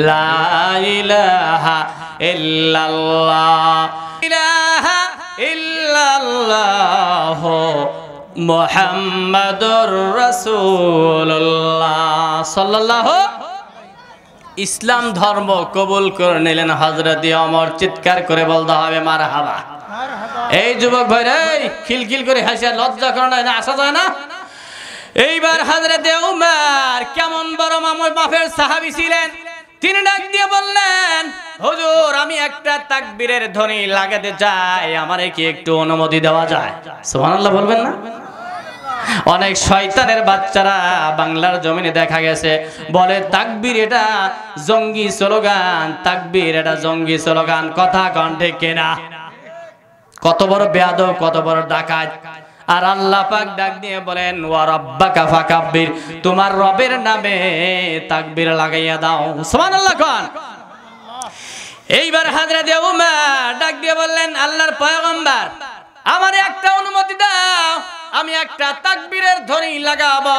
লা ইলাহা ইল্লাল্লাহ, ইলাহা ইল্লাল্লাহ মুহাম্মাদুর রাসূলুল্লাহ সাল্লাল্লাহু। ইসলাম ধর্ম কবুল করে নিলেন হযরত ওমর। চিৎকার করে বলতে হবে মারহাবা। এই যুবক ভাই রে, খিলখিল করে হাসে, লজ্জা করে না, আসা যায় না। এইবার হযরত ওমর কেমন বড় মাপের সাহাবী ছিলেন, তিনি ডাক দিয়ে বললেন, হুজুর, আমি একটা তাকবীরের ধ্বনি লাগাতে চাই, আমারে কি একটু অনুমতি দেওয়া যায়? সুবহানাল্লাহ বলবেন না? অনেক শয়তানের বাচ্চারা বাংলার জমিনে দেখা গেছে বলে, তাকবীর এটা জঙ্গি স্লোগান, তাকবীর এটা জঙ্গি স্লোগান। কথা কন ঠিক কিনা? কত বড় বেয়াদব, কত বড় ডাকাত। আর আল্লাহ পাক ডাক দিয়ে বলেন, ওয়া রাব্বাকা ফাকাব্বির, তোমার রবের নামে তাকবীর লাগাইয়া দাও। সুবহানাল্লাহ কোন। এইবার হযরত ওমর ডাক দিয়ে বললেন, আল্লাহর পয়গম্বর, আমারে একটা অনুমতি দাও, আমি একটা তাকবীরের ধ্বনি লাগাবো।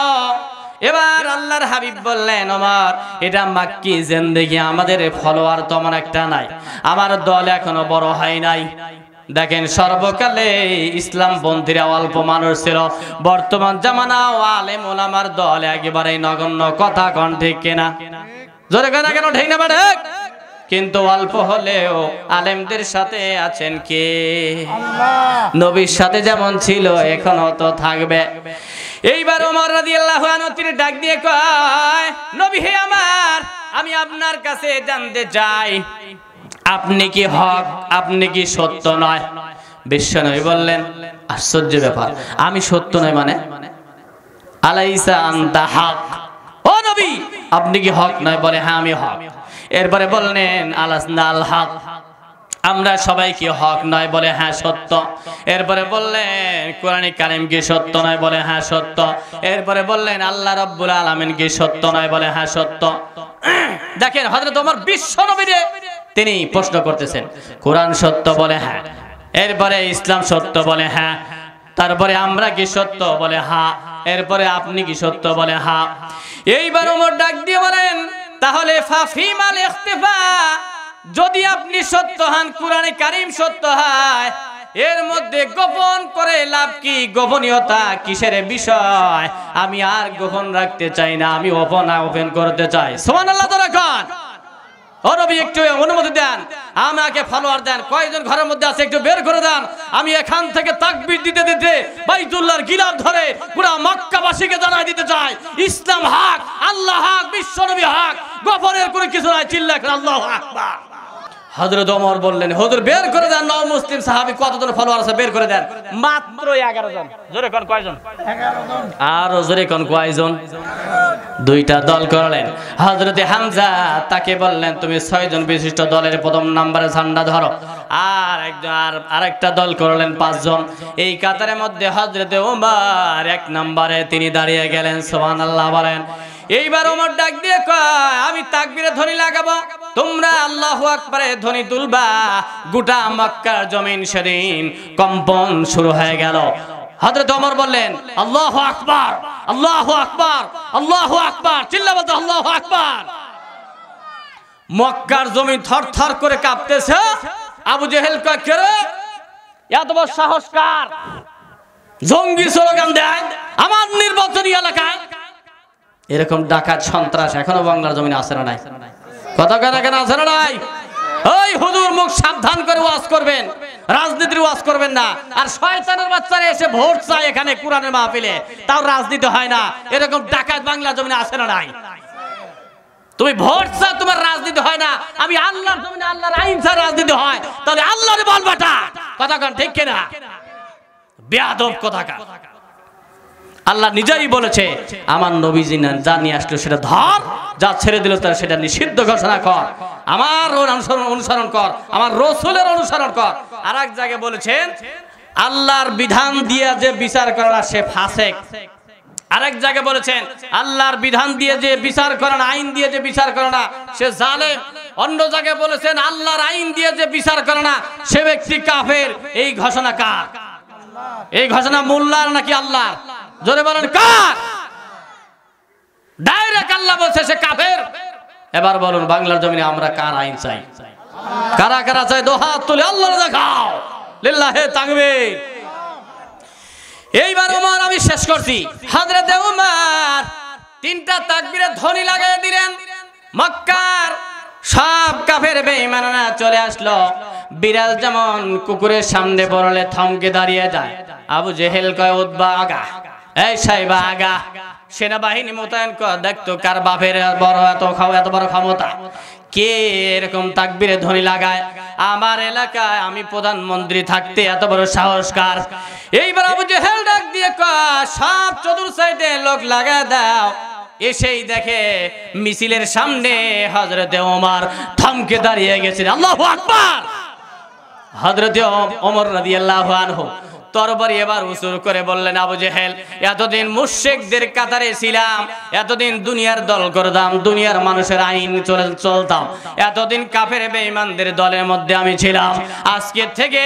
এবার আল্লাহর হাবিব বললেন, ওমর, এটা মাক্কি জিন্দেগি, আমাদের ফলোয়ার তেমন একটা নাই, আমার দল এখনো বড় হয় নাই। দেখেন, সর্বকালে ইসলাম পন্থীরা অল্প মানুষ ছিল, বর্তমান জামানাও আলেম ওলামার দল একেবারেই নগণ্য। কথা কন ঠিক কিনা? জোরে কেন কেন ঠিক না বাড়ে? কিন্তু অল্প হলেও আলেমদের সাথে আছেন কে? নবীর সাথে যেমন ছিল এখনো তো থাকবে। এইবার ওমর রাদিয়াল্লাহু আনহু তিনি ডাক দিয়ে কয়, নবী হে আমার, আমি আপনার কাছে জানতে চাই, আপনি কি হক, আপনি কি সত্য নয়? বিশ্বনবী বললেন, আশ্চর্য ব্যাপার, আমি সত্য নয় মানে? আলাইসা আনতা হক, ও নবী, আপনি কি হক নয়? বলে, হ্যাঁ আমি হক। এরপরে বললেন, আলাসনা আল হক, আমরা সবাই কি হক নয়? বলে, হ্যাঁ সত্য। এরপরে বললেন, কোরআন কারীম কি সত্য নয়? বলে, হ্যাঁ সত্য। এরপরে বললেন, আল্লাহ রাব্বুল আলামিন কি সত্য নয়? বলে, হ্যাঁ সত্য। দেখেন, হযরত ওমর বিশ্ব নবীরে তিনি প্রশ্ন করতেছেন, কোরআন সত্য? বলে, হ্যাঁ। এরপরে ইসলাম সত্য? বলে, হ্যাঁ। তারপরে আমরা কি সত্য? বলে, হ্যাঁ। এরপরে আপনি কি সত্য? বলে, হ্যাঁ। এইবার ওমর ডাক দিয়ে বলেন, তাহলে ফাফিমাল ইখতিফা, যদি আপনি সত্য হন, কোরআনে কারীম সত্য হয়, এর মধ্যে গোপন করে লাভ কি? গোপনীয়তা কিসের বিষয়? আমি আর গোপন রাখতে চাই না, আমি ওপেন করতে চাই। সুবহানাল্লাহ। ও নবী একটু অনুমতি দেন, আমাকে ফলোয়ার দেন, কয়জন ঘরের মধ্যে আছে একটু বের করে দেন, আমি এখান থেকে তাকবীর দিতে দিতে বাইতুল্লাহর গিলাফ ধরে পুরো মক্কাবাসীকে জানাই দিতে চাই ইসলাম হক, আল্লাহ হক, বিশ্ব নবী হক, গোপনের কোনো কিছু নাই, চিল্লা করে আল্লাহু আকবার। হযরত ওমর বললেন, হুজুর বের করে দেন, নও মুসলিম সাহাবী কতজন ফলোয়ার আছে বের করে দেন। মাত্র 11 জন। জোরে কোন কয়জন? 11 জন। আর জোরে কোন কয়জন? দুইটা দল করলেন। হযরতে হামজা তাকে বললেন, তুমি 6 জন বিশিষ্ট দলের প্রথম নম্বরে ঝান্ডা ধরো। আর আরেকটা দল করলেন 5 জন। এই কাতারের মধ্যে হযরতে ওমর 1 নম্বরে তিনি দাঁড়িয়ে গেলেন। সুবহানাল্লাহ বলেন। এইবার ওমর ডাক দিয়ে কয়, আমি তাকবীরের ধ্বনি লাগাবো, তোমরা আল্লাহু আকবারের ধ্বনি তুলবা। গোটা মক্কার জমিন সেদিন কম্পন শুরু হয়ে গেল। হযরত ওমর বললেন, আল্লাহু আকবার, আল্লাহু আকবার, আল্লাহু আকবার, চিল্লা বলতে আল্লাহু আকবার। মক্কার জমিন থরথর করে কাঁপতেছে। আবু জেহেল কয়, কে রে, এত বড় সাহস কার, জঙ্গি স্লোগান দেয় আমার নির্বাচনী এলাকায়। এরকম ডাকাত সন্ত্রাস এখনো বাংলার জমিনে আছে না নাই? কথা কেন আছে না নাই? ওই হুজুর মুখ সাবধান করে ওয়াজ করবেন, রাজনীতির ওয়াজ করবেন না। আর শয়তানের বাচ্চারা এসে ভোট চায় এখানে কোরআনের মাহফিলে, তাও রাজনীতি হয় না। এরকম ডাকাত বাংলার জমিনে আছে না নাই? তুমি ভোট চাও, তোমার রাজনীতি হয় না। আমি আল্লাহর জমিনে আল্লাহর আইন ছাড়া রাজনীতি হয়, তাহলে আল্লাহরে বলবাটা। কথা কেন ঠিক কিনা? বেয়াদব কথাকার। আল্লাহ নিজেই বলেছে, আমার নবীজি যা নিয়ে আসলো সেটা ধর, যা ছেড়ে দিল তার সেটা নিষিদ্ধ ঘোষণা কর, আমার অনুসরণ কর, আমার রাসূলের অনুসরণ কর। আর এক জায়গায় বলেছেন, আল্লাহর বিধান দিয়ে যে বিচার করে না সে ফাসেক। আরেক জায়গায় বলেছেন, আল্লাহর বিধান দিয়ে যে বিচার করে না, আইন দিয়ে যে বিচার করে না সে জালেম। অন্য জায়গায় বলেছেন, আল্লাহর আইন দিয়ে যে বিচার করে না সে ব্যক্তি কাফের। এই ঘোষণা কার? এই ঘোষণা মোল্লার নাকি আল্লাহর? জোরে বলেন কার? ডাইরেক্ট আল্লাহ বলছে সে কাফের। এবার বলুন, বাংলার জমিনে আমরা কার আইন চাই? কারা কারা চাই? দো হাত তুলে আল্লাহর দেখাও, লিল্লাহে তাকবীর। এইবার ওমর, আমি শেষ করছি। হযরতে ওমর 3টা তাকবীরের ধ্বনি লাগাই দিলেন। মক্কার সব কাফের বেঈমানরা চলে আসলো। বিড়াল যেমন কুকুরের সামনে পড়লে থমকে দাঁড়িয়ে যায়, আবু জেহেল কয়, উতবা আগা, এই সাইবা আগা। সেনাবাহিনী মোতায়েন কর, দেখতো কার বাপের এত বড় ক্ষমতা, কে এরকম তাকবীরের ধ্বনি লাগায়। আমার এলাকায় আমি প্রধানমন্ত্রী থাকতে এত বড় সাহস কার? এইবার আবু জেহেল ডাক দিয়ে কয়, সব চতুর সাইডে লোক লাগায় দাও। এসেই দেখে মিছিলের সামনে হযরতে ওমর থমকে দাঁড়িয়ে গেছেন। আল্লাহু আকবার। হযরতে ওমর রাদিয়াল্লাহু আনহু তরবারি এবার উসুর করে বললেন, আবু জেহেল, এতদিন মুশরিকদের কাতারে ছিলাম, এতদিন দুনিয়ার দল করতাম, দুনিয়ার মানুষের আইন চলতাম, এতদিন কাফের বেঈমানদের দলের মধ্যে আমি ছিলাম। আজকের থেকে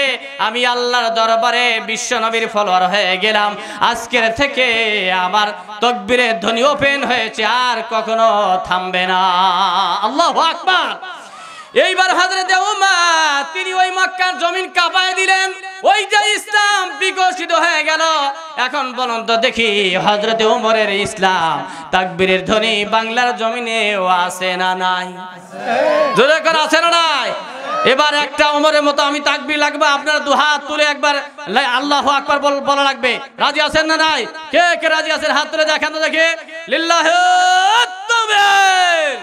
আমি আল্লাহর দরবারে বিশ্ব নবীর ফলোয়ার হয়ে গেলাম। আজকের থেকে আমার তাকবীরের ধ্বনি ওপেন হয়েছে, আর কখনো থামবে না। আল্লাহু আকবার। এইবার হযরতে ওমর তিনি ওই মক্কার জমিন কাঁপায় দিলেন। ওই যে ইসলাম বিকশিত হয়ে গেল। এখন বলুন তো দেখি, হযরতে ওমরের ইসলাম তাকবীরের ধ্বনি বাংলার জমিনেও আছে না নাই? জোরে করে আছে না নাই? এবার একটা ওমরের মতো আমি তাকবীর লাগবে, আপনারা দু হাত তুলে একবার আল্লাহু আকবার বলা লাগবে। রাজি আছেন না নাই? কে কে রাজি আছেন হাত তুলে দেখান তো দেখি। লিল্লাহি তাকবীর।